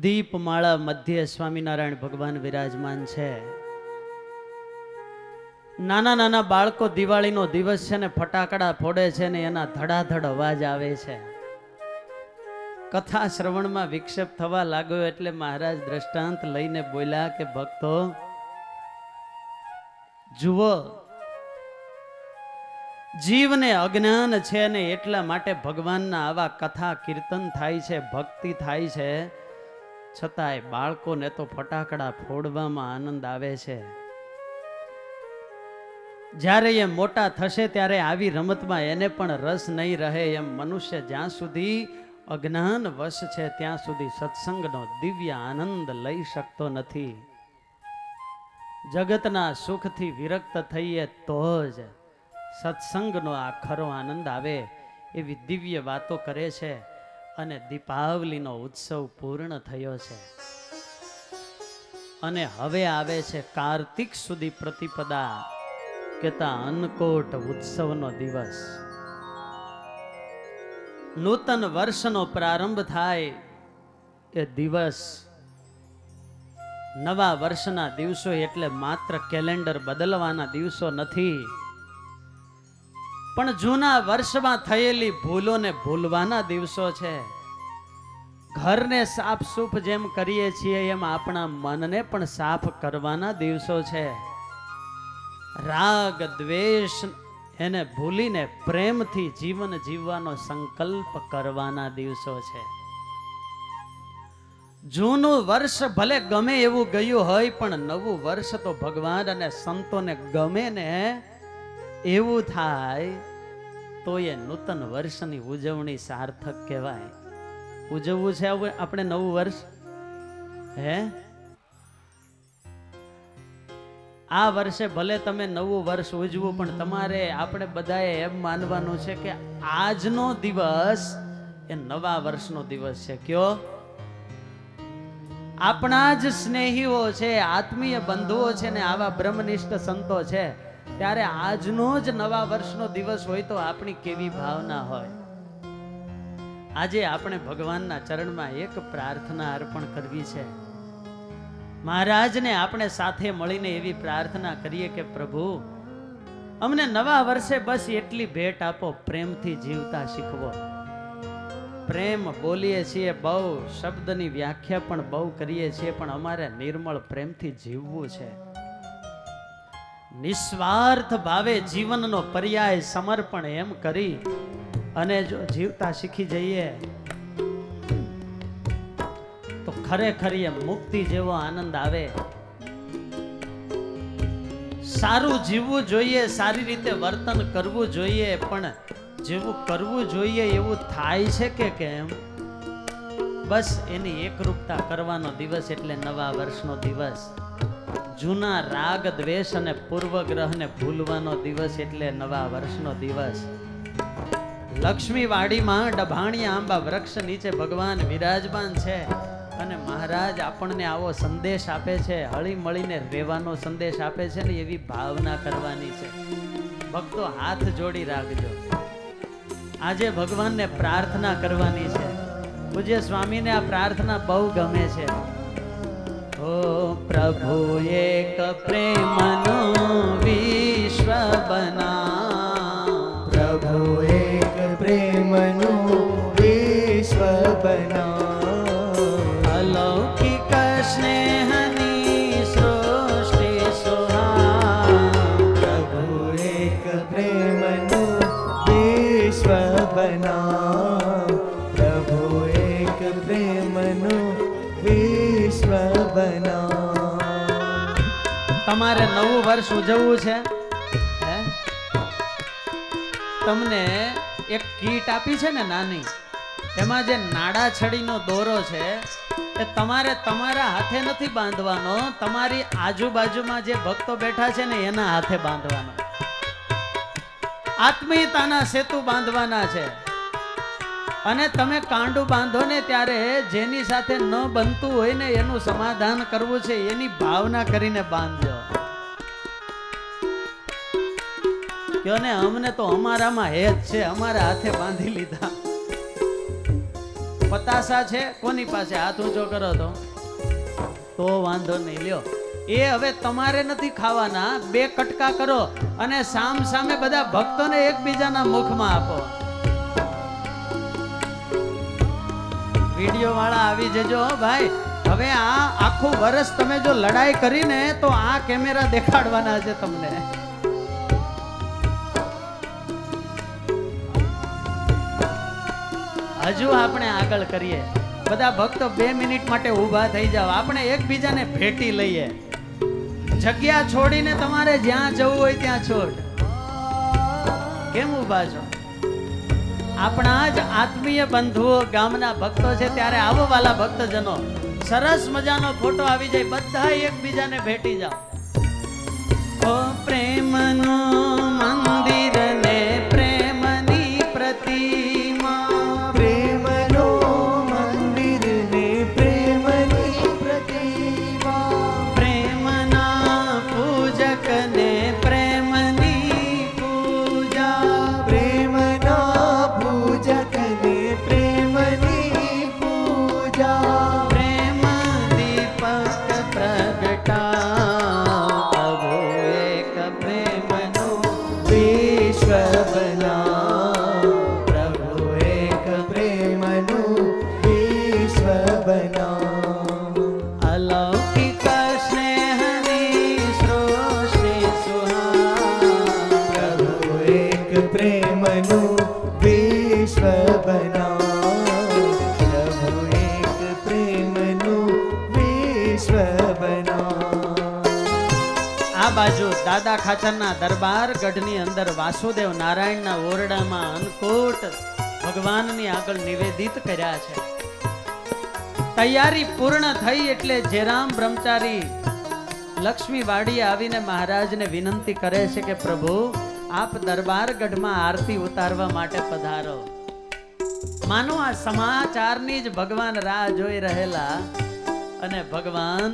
દીપમાળા મધ્યે સ્વામિનારાયણ ભગવાન વિરાજમાન છે. નાના નાના બાળકો દિવાળીનો દિવસ છે ને ફટાકડા ફોડે છે ને એના ધડાધડ અવાજ આવે છે. કથા શ્રવણમાં વિક્ષેપ થવા લાગ્યો એટલે મહારાજ દ્રષ્ટાંત લઈને બોલ્યા કે ભક્તો જુઓ, જીવને અજ્ઞાન છે ને એટલા માટે ભગવાનના આવા કથા કીર્તન થાય છે, ભક્તિ થાય છે, છતાંય બાળકોને તો ફટાકડા ફોડવામાં આનંદ આવે છે. જ્યારે એ મોટા થશે ત્યારે આવી રમતમાં એને પણ રસ નહીં રહે. એમ મનુષ્ય જ્યાં સુધી અજ્ઞાન વશ છે ત્યાં સુધી સત્સંગનો દિવ્ય આનંદ લઈ શકતો નથી. જગતના સુખથી વિરક્ત થઈએ તો જ સત્સંગનો આ ખરો આનંદ આવે. એવી દિવ્ય વાતો કરે છે. અને દીપાવલીનો ઉત્સવ પૂર્ણ થયો છે અને હવે આવે છે કાર્તિક સુધી પ્રતિપદા કેતા અન્નકોટ ઉત્સવનો દિવસ. નૂતન વર્ષનો પ્રારંભ થાય એ દિવસ. નવા વર્ષના દિવસો એટલે માત્ર કેલેન્ડર બદલવાના દિવસો નથી, પણ જૂના વર્ષમાં થયેલી ભૂલોને ભૂલવાના દિવસો છે. ઘરને સાફ સૂફ જેમ કરીએ છીએ એમ આપણા મનને પણ સાફ કરવાના દિવસો છે. રાગ દ્વેષ એને ભૂલીને પ્રેમથી જીવન જીવવાનો સંકલ્પ કરવાના દિવસો છે. જૂનું વર્ષ ભલે ગમે એવું ગયું હોય પણ નવું વર્ષ તો ભગવાન અને સંતોને ગમે ને એવું થાય તો એ નૂતન વર્ષની ઉજવણી સાર્થક કહેવાય. ઉજવવું છે આપણે નવું વર્ષ. હે, આ વર્ષે ભલે તમે નવું વર્ષ ઉજવું પણ તમારે આપણે બધાએ એમ માનવાનું છે કે આજનો દિવસ એ નવા વર્ષનો દિવસ છે. કયો? આપણા જ સ્નેહીઓ છે, આત્મીય બંધુઓ છે ને આવા બ્રહ્મનિષ્ઠ સંતો છે, ત્યારે આજનો જ નવા વર્ષનો દિવસ હોય તો આપણી કેવી ભાવના હોય. આજે આપણે ભગવાનના ચરણમાં એક પ્રાર્થના અર્પણ કરવી છે. મહારાજને આપણે સાથે મળીને એવી પ્રાર્થના કરીએ કે પ્રભુ અમને નવા વર્ષે બસ એટલી ભેટ આપો, પ્રેમથી જીવતા શીખવો. પ્રેમ બોલીએ છીએ બહુ, શબ્દની વ્યાખ્યા પણ બહુ કરીએ છીએ, પણ અમારે નિર્મળ પ્રેમથી જીવવું છે. નિસ્વાર્થ ભાવે જીવનનો પર્યાય સમર્પણ એમ કરી અને જો જીવતા શીખી જઈએ તો ખરેખર એ મુક્તિ જેવો આનંદ આવે. સારું જીવવું જોઈએ, સારી રીતે વર્તન કરવું જોઈએ, પણ જેવું કરવું જોઈએ એવું થાય છે કે કેમ, બસ એની એકરૂપતા કરવાનો દિવસ એટલે નવા વર્ષનો દિવસ. જૂના રાગ દ્વેષ અને પૂર્વગ્રહને ભૂલવાનો દિવસ એટલે નવા વર્ષનો દિવસ. લક્ષ્મીવાડીમાં ડભાણી આંબા વૃક્ષ નીચે ભગવાન વિરાજમાન છે અને મહારાજ આપણને આવો સંદેશ આપે છે, હળી મળીને રહેવાનો સંદેશ આપે છે ને એવી ભાવના કરવાની છે. ભક્તો હાથ જોડી રાખજો. આજે ભગવાનને પ્રાર્થના કરવાની છે. પૂજ્ય સ્વામીને આ પ્રાર્થના બહુ ગમે છે. ઓ પ્રભુ એક પ્રેમનો વિશ્વ બના, પ્રભુ એક પ્રેમનું વિશ્વ બના, અલૌકિક સ્નેહની સૃષ્ટિ સુહા, પ્રભુ એક પ્રેમનું વિશ્વ બના, પ્રભુ એક પ્રેમનું વિશ્વ બના. તમારે નવું વર્ષ ઉજવવું છે, હે? તમને એક કીટ આપી છે ને નાની, એમાં જે નાડા છડીનો દોરો છે એ તમારે તમારા હાથે નથી બાંધવાનો, તમારી આજુબાજુમાં જે ભક્તો બેઠા છે ને એના હાથે બાંધવાનો. આત્મીયતાના સેતુ બાંધવાના છે. અને તમે કાંડું બાંધો ને ત્યારે જેની સાથે ન બનતું હોય ને એનું સમાધાન કરવું છે એની ભાવના કરીને બાંધજો. કયો ને અમને તો અમારામાં હેત છે, અમારા હાથે બાંધી લીધા. પતાસા છે કોની પાસે? હાથ ઊંચો કરો તો વાંધો નહીં, લ્યો. એ હવે તમારે નથી ખાવાના, 2 કટકા કરો અને સામ સામે બધા ભક્તોને એકબીજાના મુખમાં આપો. વિડીયો વાળા આવી જજો ભાઈ. હવે આ આખું વર્ષ તમે જો લડાઈ કરીને તો આ કેમેરા દેખાડવાના છે તમને. હજુ આપણે આગળ કરીએ. બધા ભક્તો 2 મિનિટ માટે ઊભા થઈ જાઓ. આપણે એકબીજાને ભેટી લઈએ. જગ્યા છોડીને તમારે જ્યાં જવું હોય ત્યાં છોડ. કેમ ઊભા છો? આપણા જ આત્મીય બંધુઓ ગામના ભક્તો છે, ત્યારે આવો વાલા ભક્તજનો, સરસ મજાનો ફોટો આવી જાય, બધા એકબીજાને ભેટી જાઓ. ઓ પ્રેમનું મંદિર ને પ્રેમની પ્રતિમા, પ્રેમનું મંદિર ને પ્રેમની પ્રતિમા, પ્રેમના પૂજક ને પ્રેમની પૂજા, પ્રેમના પૂજક ને પ્રેમની પૂજા, પ્રેમ દીપક પ્રગટાવ, પ્રભુ એક પ્રેમનું વિશ્વ બનાવ, પ્રભુ એક પ્રેમનું વિશ્વ બનાવ, અલૌકિક સ્નેહની સૃષ્ટિ સુહાવ, પ્રભુ એક પ્રેમનું વિશ્વ બનાવ, પ્રભુ એક પ્રેમનું વિશ્વ બનાવ. આ બાજુ દાદા ખાચરના દરબાર ગઢની અંદર વાસુદેવ નારાયણના ઓરડામાં અન્નકૂટ ભગવાનની આગળ નિવેદિત કર્યા છે. તૈયારી પૂર્ણ થઈ એટલે જેરામ બ્રહ્મચારી લક્ષ્મી વાડીએ આવીને મહારાજને વિનંતી કરે છે કે પ્રભુ આપ દરબાર ગઢમાં આરતી ઉતારવા માટે પધારો. માનો આ સમાચારની જ ભગવાન રાહ જોઈ રહેલા અને ભગવાન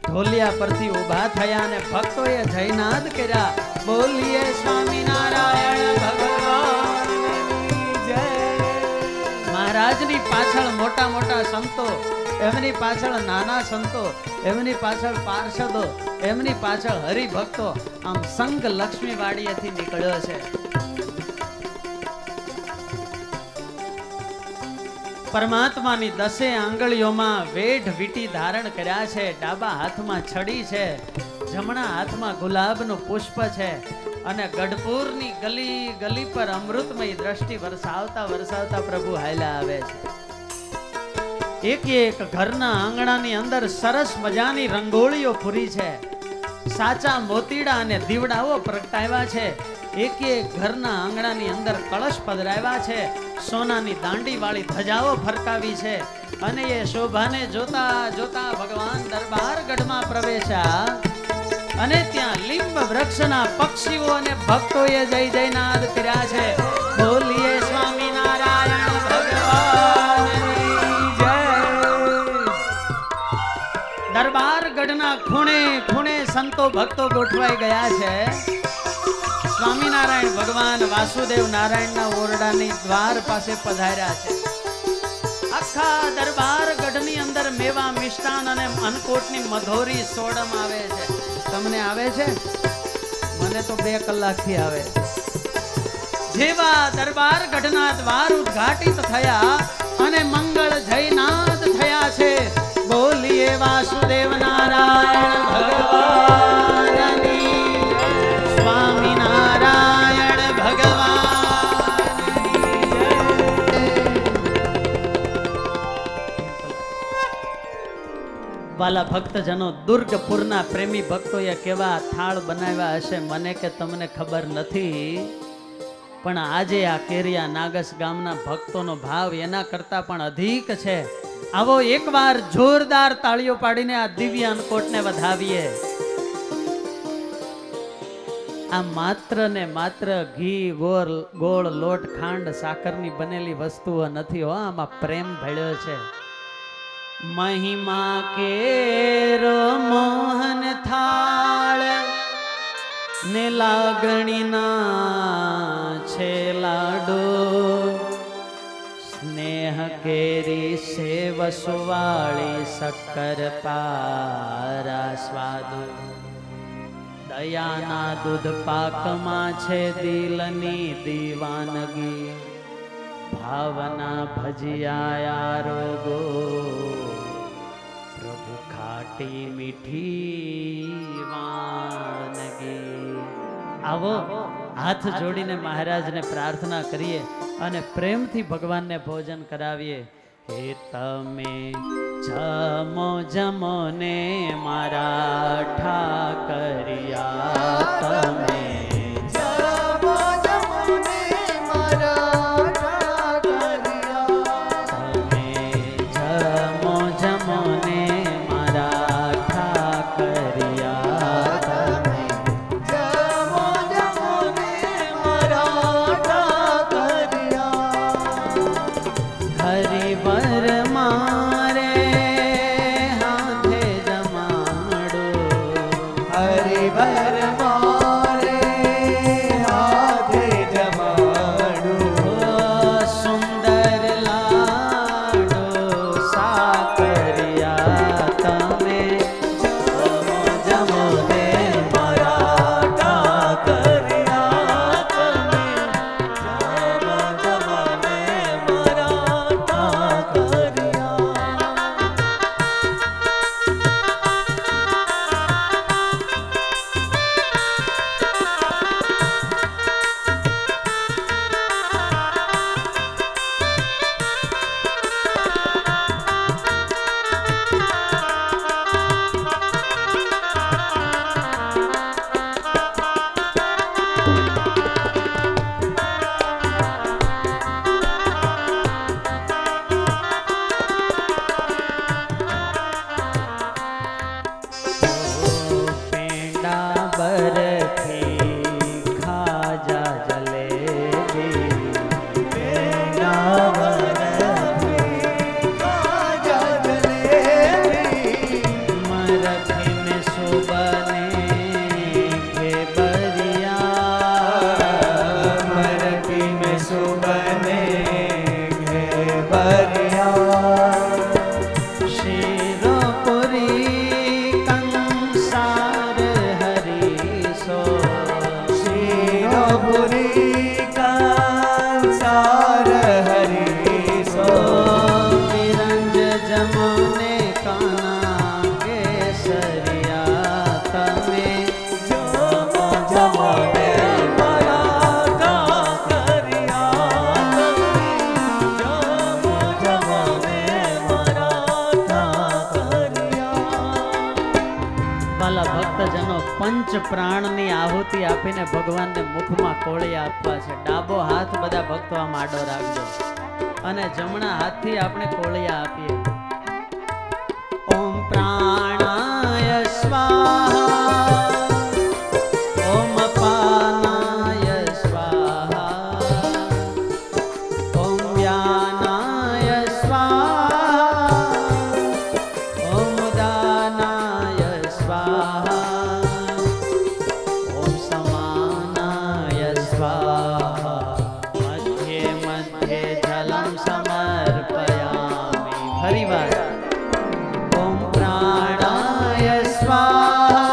ઢોલિયા પરથી ઊભા થયા અને ભક્તોએ જયનાદ કર્યા. બોલીએ સ્વામિનારાયણ ભગવાનની જય. મહારાજની પાછળ મોટા મોટા સંતો, એમની પાછળ નાના સંતો, એમની પાછળ પાર્ષદો, એમની પાછળ હરિભક્તો, આમ સંઘ લક્ષ્મી વાડીએથી નીકળ્યો છે. પરમાત્માની 10 આંગળીઓમાં વેઢ વીટી ધારણ કર્યા છે. ડાબા હાથમાં છડી છે, જમણા હાથમાં ગુલાબનું પુષ્પ છે અને ગઢપુરની ગલી ગલી પર અમૃતમય દ્રષ્ટિ વરસાવતા વરસાવતા પ્રભુ હાલ્યા આવે છે. એક એક ઘરના આંગણાની અંદર સરસ મજાની રંગોળીઓ પૂરી છે. સાચા મોતીડા અને દીવડાઓ પ્રગટાવ્યા છે. એક એક ઘરના આંગણાની અંદર કળશ પધરાવ્યા છે. સોનાની દાંડી વાળી ધજાઓ ફરકાવી છે અને એ શોભાને જોતા જોતા ભગવાન દરબાર ગઢમાં પ્રવેશ્યા અને ત્યાં લીંબ વૃક્ષના પક્ષીઓ અને ભક્તોએ જય જયનાદ કર્યા છે. બોલીએ સ્વામિનારાયણ ભગવાનની જય. દરબાર ગઢના ખૂણે ખૂણે સંતો ભક્તો ગોઠવાઈ ગયા છે. સ્વામિનારાયણ ભગવાન વાસુદેવ નારાયણના ઓરડાની દ્વાર પાસે પધાર્યા છે. આખા દરબાર ગઢની અંદર મેવા મિષ્ટાન અને અન્નકૂટની મધોરી સોડમ આવે છે. તમને આવે છે? મને તો 2 કલાકથી આવે. જેવા દરબાર ગઢના દ્વાર ઉદ્ઘાટિત થયા અને મંગળ જયનાદ થયા છે. બોલીએ વાસુદેવ નારાયણ ભગવાનની, સ્વામિનારાયણ ભગવાનની જય. વાલા ભક્તજનો, દુર્ગપુરના પ્રેમી ભક્તોએ કેવા થાળ બનાવ્યા હશે મને કે તમને ખબર નથી, પણ આજે આ કેરિયા નાગસ ગામના ભક્તોનો ભાવ એના કરતા પણ અધિક છે. આવો એકવાર જોરદાર તાળીઓ પાડીને આ દિવ્ય અન્નકૂટને વધાવીએ. આ માત્ર ને માત્ર ઘી, ગોળ, લોટ, ખાંડ, સાકરની બનેલી વસ્તુઓ નથી હો, આમાં પ્રેમ ભળ્યો છે. મહિમા કેરો મોહન થાળ ને લાગણીના છે લાડો, સ્નેહ સ્નેહ કેરી સેવ સુવાળી શક્કર પારા સ્વાદ દયાના દૂધ પાકમાં છે દિલની દીવાનગી ભાવના ભજિયા રોગો પ્રભુ ખાટી મીઠી વાનગી. આવો હાથ જોડીને મહારાજને પ્રાર્થના કરીએ અને પ્રેમથી ભગવાનને ભોજન કરાવીએ. હે તમે જમો જમો ને મારા ઠાકરિયા, તમે જમો જમો ને મારા ઠાકરિયા, તમે જમો જમો ને મારા ઠાકરિયા, તમે જમો જમો ને મારા ઠાકરિયા. હરિવર મારે હાથે જમાડો, હરિવર મારે હાથે જમાડું, સુંદર લાડો સાકરિયા, તમે જમો જમો ને મારા ઠાકરિયા, તમે જમો જમો ને મારા ઠાકરિયા. પેંડા બરફી ખાજા જલેબી, પેંડા બરફી ખાજા જલેબી, મરફી में सुबने घेबरिया, मरफी में सुबने घेबरिया, शिरोपुरी कंसार हरीसो, शिरोपुरी कंसार हरीसो, विरंज जमुने काना केसरिया, તમે जमो जमो ने मारा ઠાકરિયા, તમે जमो जमो ने मारा ઠાકરિયા. વાલા ભક્તજનો પંચ પ્રાણની આહુતિ આપીને ભગવાનને મુખમાં કોળિયા આપવા છે. ડાબો હાથ બધા ભક્તો આમ આડો રાખજો અને જમણા હાથથી આપણે કોળિયા આપીએ. ઓમ પ્રાણાય સ્વાહા, ઓમ અપાનાય સ્વાહા, ઓમ વ્યાનાય સ્વાહા, ઓમ દાનાય સ્વાહા, ઓમ સમાનાય સ્વાહા, મધ્યે મધ્યે જલમ સમર્પયામિ. ફરી વાર. ઓમ પ્રાણાય સ્વાહા,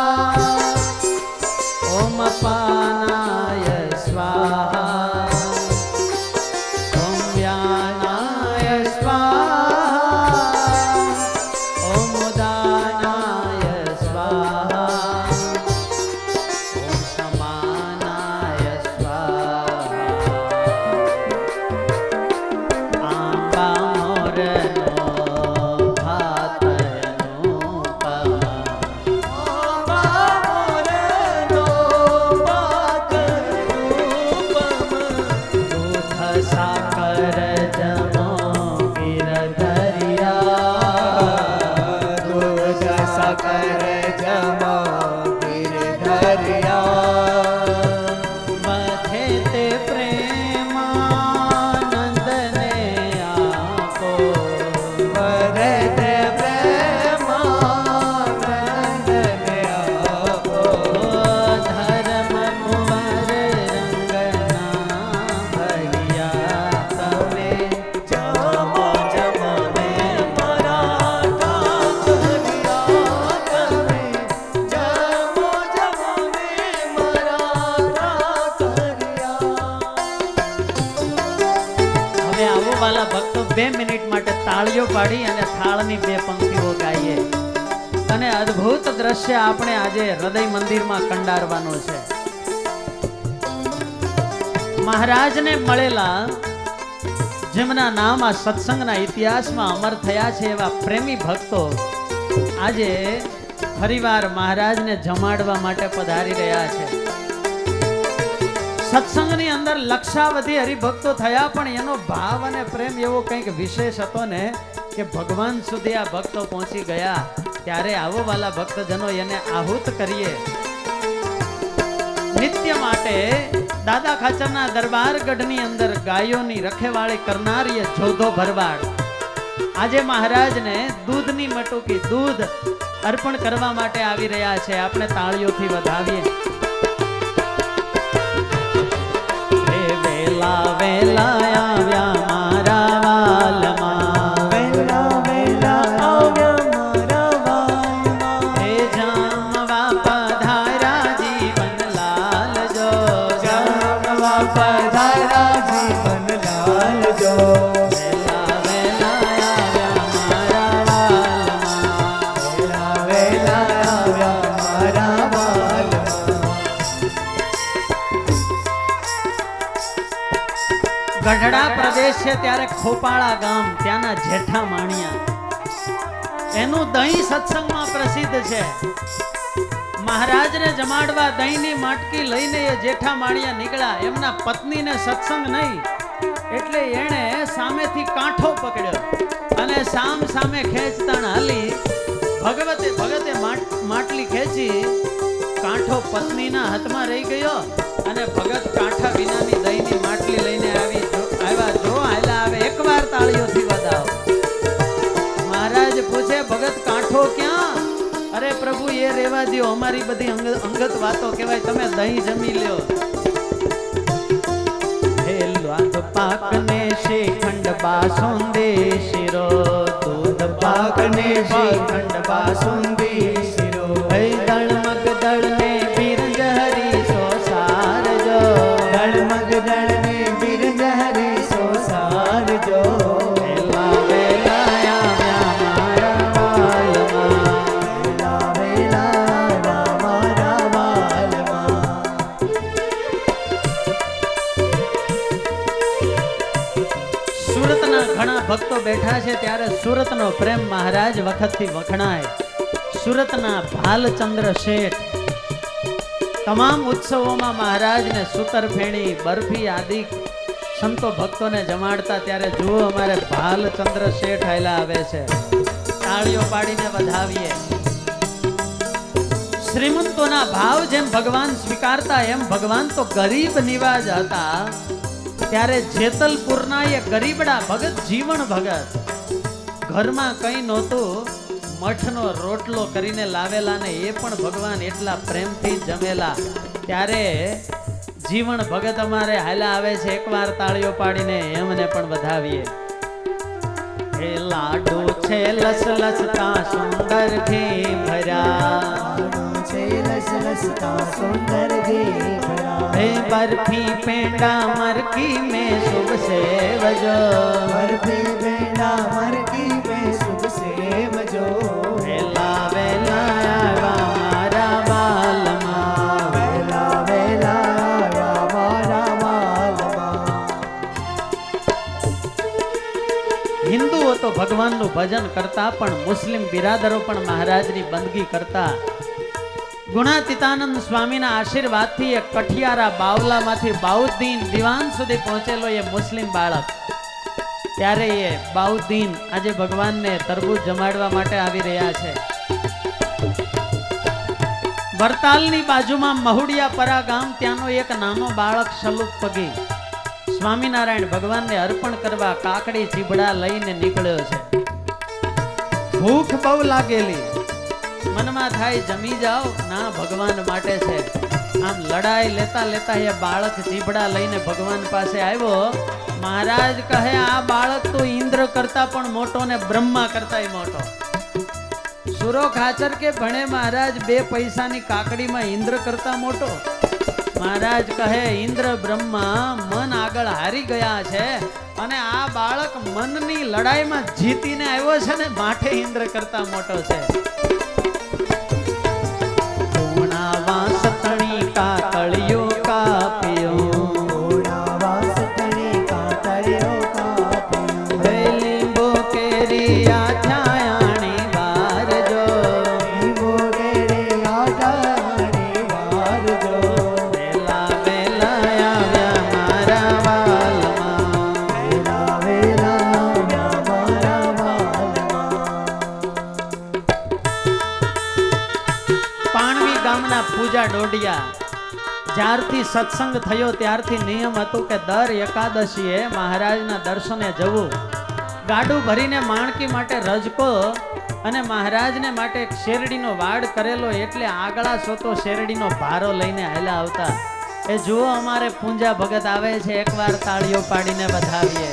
મિનિટ માટે તાળીઓ પાડી અને થાળની બે પંક્તિઓ ગાઈએ અને અદ્ભુત દ્રશ્ય આપણે આજે હૃદય મંદિરમાં કંડારવાનો છે. મહારાજને મળેલા જેમના નામ આ સત્સંગના ઇતિહાસમાં અમર થયા છે એવા પ્રેમી ભક્તો આજે ફરીવાર મહારાજને જમાડવા માટે પધારી રહ્યા છે. સત્સંગની અંદર લક્ષાવધિ હરિભક્તો થયા પણ એનો ભાવ અને પ્રેમ એવો કંઈક વિશેષ હતો ને કે ભગવાન સુધી આ ભક્તો પહોંચી ગયા. ત્યારે આવો વાલા ભક્તજનો એને આહુત કરીએ. નિત્ય માટે દાદા ખાચરના દરબાર ગઢની અંદર ગાયોની રખેવાળી કરનાર એ જોધો ભરવાડ આજે મહારાજને દૂધની મટુકી દૂધ અર્પણ કરવા માટે આવી રહ્યા છે. આપણે તાળીઓથી વધાવીએ. વેલા વેલા આવ્યા મારા વાલમાં, વેલા વેલા આવ્યા મારા વાલમાં, હે જામવા પધાર્યા જીવનલાલ જો, જામવા પધાર્યા જીવનલાલ જો. વેલા વેલા આવ્યા મારા વાલમાં, વેલા વેલા આવ્યા મારા વાલમાં. ગઢડા પ્રદેશ છે ત્યારે ખોપાળા ગામ ત્યાંના જેઠા માણિયા એનું દહીં સત્સંગમાં પ્રસિદ્ધ છે. મહારાજને જમાડવા દહીંની માટકી લઈને એ જેઠા માણિયા નીકળ્યા. એમના પત્નીને સત્સંગ નહીં એટલે એણે સામેથી કાંઠો પકડ્યો અને સામે ખેંચતાણ હાલી ભગતે માટલી ખેંચી કાંઠો પત્નીના હાથમાં રહી ગયો અને ભગત કાંઠા વિનાની દહીંની માટલી લઈને આવ્યા. જો હાલા આવે એકવાર તાળીઓથી વધાવો. મહારાજ પૂછે ભગત કાંઠો ક્યાં? અરે પ્રભુ એ રેવા દ્યો, અમારી બધી અંગત વાતો કહેવાય, તમે દહીં જમી લ્યો. હે લાગ પાકને શ્રીખંડ બાસુંદી શિરો, દૂધ પાકને શ્રીખંડ બાસુંદી શિરો, હે દળ મગ દળ ને બિરજ હરી સો સારજો, દળ મગ દળ ને બિરજ હરી સો સારજો. વેલા વેલા આવ્યા મારા વાલમાં, વેલા વેલા આવ્યા મારા વાલમાં. સુરતના ઘણા ભક્તો બેઠા છે ત્યારે સુરતનો પ્રેમ મહારાજ વખતથી વખણાય. સુરતના ભાલચંદ્ર શેઠ તમામ ઉત્સવોમાં મહારાજને સુતરફેણી બરફી આદિ સંતો ભક્તોને જમાડતા. ત્યારે જુઓ અમારે ભાલચંદ્ર શેઠ આયલા આવે છે. તાળીઓ પાડીને વધાવીએ. શ્રીમંતોના ભાવ જેમ ભગવાન સ્વીકારતા એમ ભગવાન તો ગરીબ નિવાજ હતા. ત્યારે જેતલપુરના એ ગરીબડા ભગત જીવન ભગત ઘરમાં કઈ નહોતું, મઠનો રોટલો કરીને લાવેલા ને એ પણ ભગવાન એટલા પ્રેમથી જમેલા. ત્યારે જીવન ભગત અમારે હાલા આવે છે. એકવાર તાળીઓ પાડીને એમને પણ વધાવીએ. હે લાડુ છે લસ લસતા સુંદર ઘી ભર્યા, છે લસ લસતા સુંદર ઘી ભરા, હે બરફી પેંડા મરકી મેં શુભ સેવજો, બરફી પેંડા મરકી મેં શુભ સેવજો. વેલા વેલા આવ્યા મારા વાલમાં, વેલા વેલા આવ્યા મારા વાલમાં. હિન્દુઓ તો ભગવાનનું ભજન કરતા પણ મુસ્લિમ બિરાદરો પણ મહારાજની બંદગી કરતા. ગુણાતીતાનંદ સ્વામીના આશીર્વાદથી એક કઠિયારા બાવલામાંથી બાઉદ્દીન દિવાન સુધી પહોંચેલો એ મુસ્લિમ બાળક. ત્યારે એ બાઉદ્દીન આજે ભગવાનને તરબૂચ જમાડવા માટે આવી રહ્યા છે. વરતાલની બાજુમાં મહુડિયાપરા ગામ ત્યાંનો એક નાનો બાળક સલુક પગી સ્વામિનારાયણ ભગવાનને અર્પણ કરવા કાકડી ચીબડા લઈને નીકળ્યો છે. ભૂખ બહુ લાગેલી, મનમાં થાય જમી જાઓ, ના ભગવાન માટે છે. આમ લડાઈ લેતા લેતા એ બાળક ચીબડા લઈને ભગવાન પાસે આવ્યો. મહારાજ કહે આ બાળક તો ઇન્દ્ર કરતા પણ મોટો ને બ્રહ્મા કરતાય મોટો. સુરો ખાચર કે ભણે મહારાજ 2 પૈસાની કાકડીમાં ઇન્દ્ર કરતા મોટો. મહારાજ કહે ઇન્દ્ર બ્રહ્મા મન આગળ હારી ગયા છે, અને આ બાળક મનની લડાઈમાં જીતીને આવ્યો છે ને માથે ઇન્દ્ર કરતા મોટો છે. કાતળિયો કાપ્યો લીંબો કેરિયા છાયાણી બાર જો વેલા વેલા આવ્યા મારા વાલમાં. પાણવી ગામના પૂજા ડોડિયા જ્યારથી સત્સંગ થયો ત્યારથી નિયમ હતું કે દર એકાદશીએ મહારાજના દર્શને જવું. ગાડું ભરીને માણકી માટે રજકો અને મહારાજને માટે શેરડીનો વાડ કરેલો એટલે આગળા સોતો શેરડીનો ભારો લઈને હાલ્યા આવતા. એ જુઓ અમારે પૂંજા ભગત આવે છે, એકવાર તાળીઓ પાડીને વધાવીએ.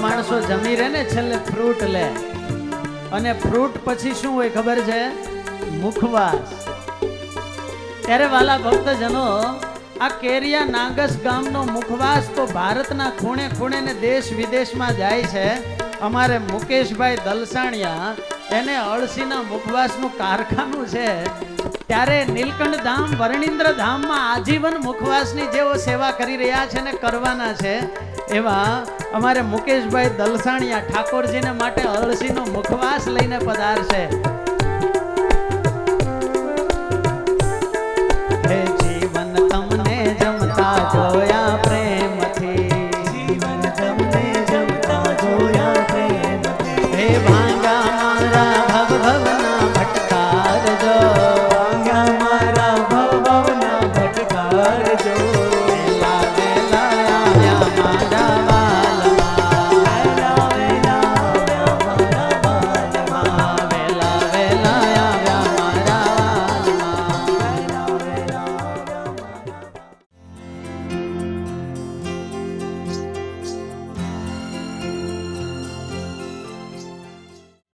માણસો જમી રહે ને છેલ્લે ફ્રૂટ લે અને ફ્રૂટ પછી શું હોય ખબર છે? મુખવાસ. ત્યારે વાલા ભક્તજનો આ કેરિયા નાગસ ગામનો મુખવાસ તો ભારતના ખૂણે ખૂણે ને દેશ વિદેશમાં જાય છે. અમારે મુકેશભાઈ દલસાણિયા એને અળસીના મુખવાસનું કારખાનું છે. ત્યારે નીલકંઠ ધામ વર્ણિન્દ્ર ધામમાં આજીવન મુખવાસની જેઓ સેવા કરી રહ્યા છે ને કરવાના છે એવા અમારે મુકેશભાઈ દલસાણિયા ઠાકોરજીને માટે અળસીનો મુખવાસ લઈને પધારશે.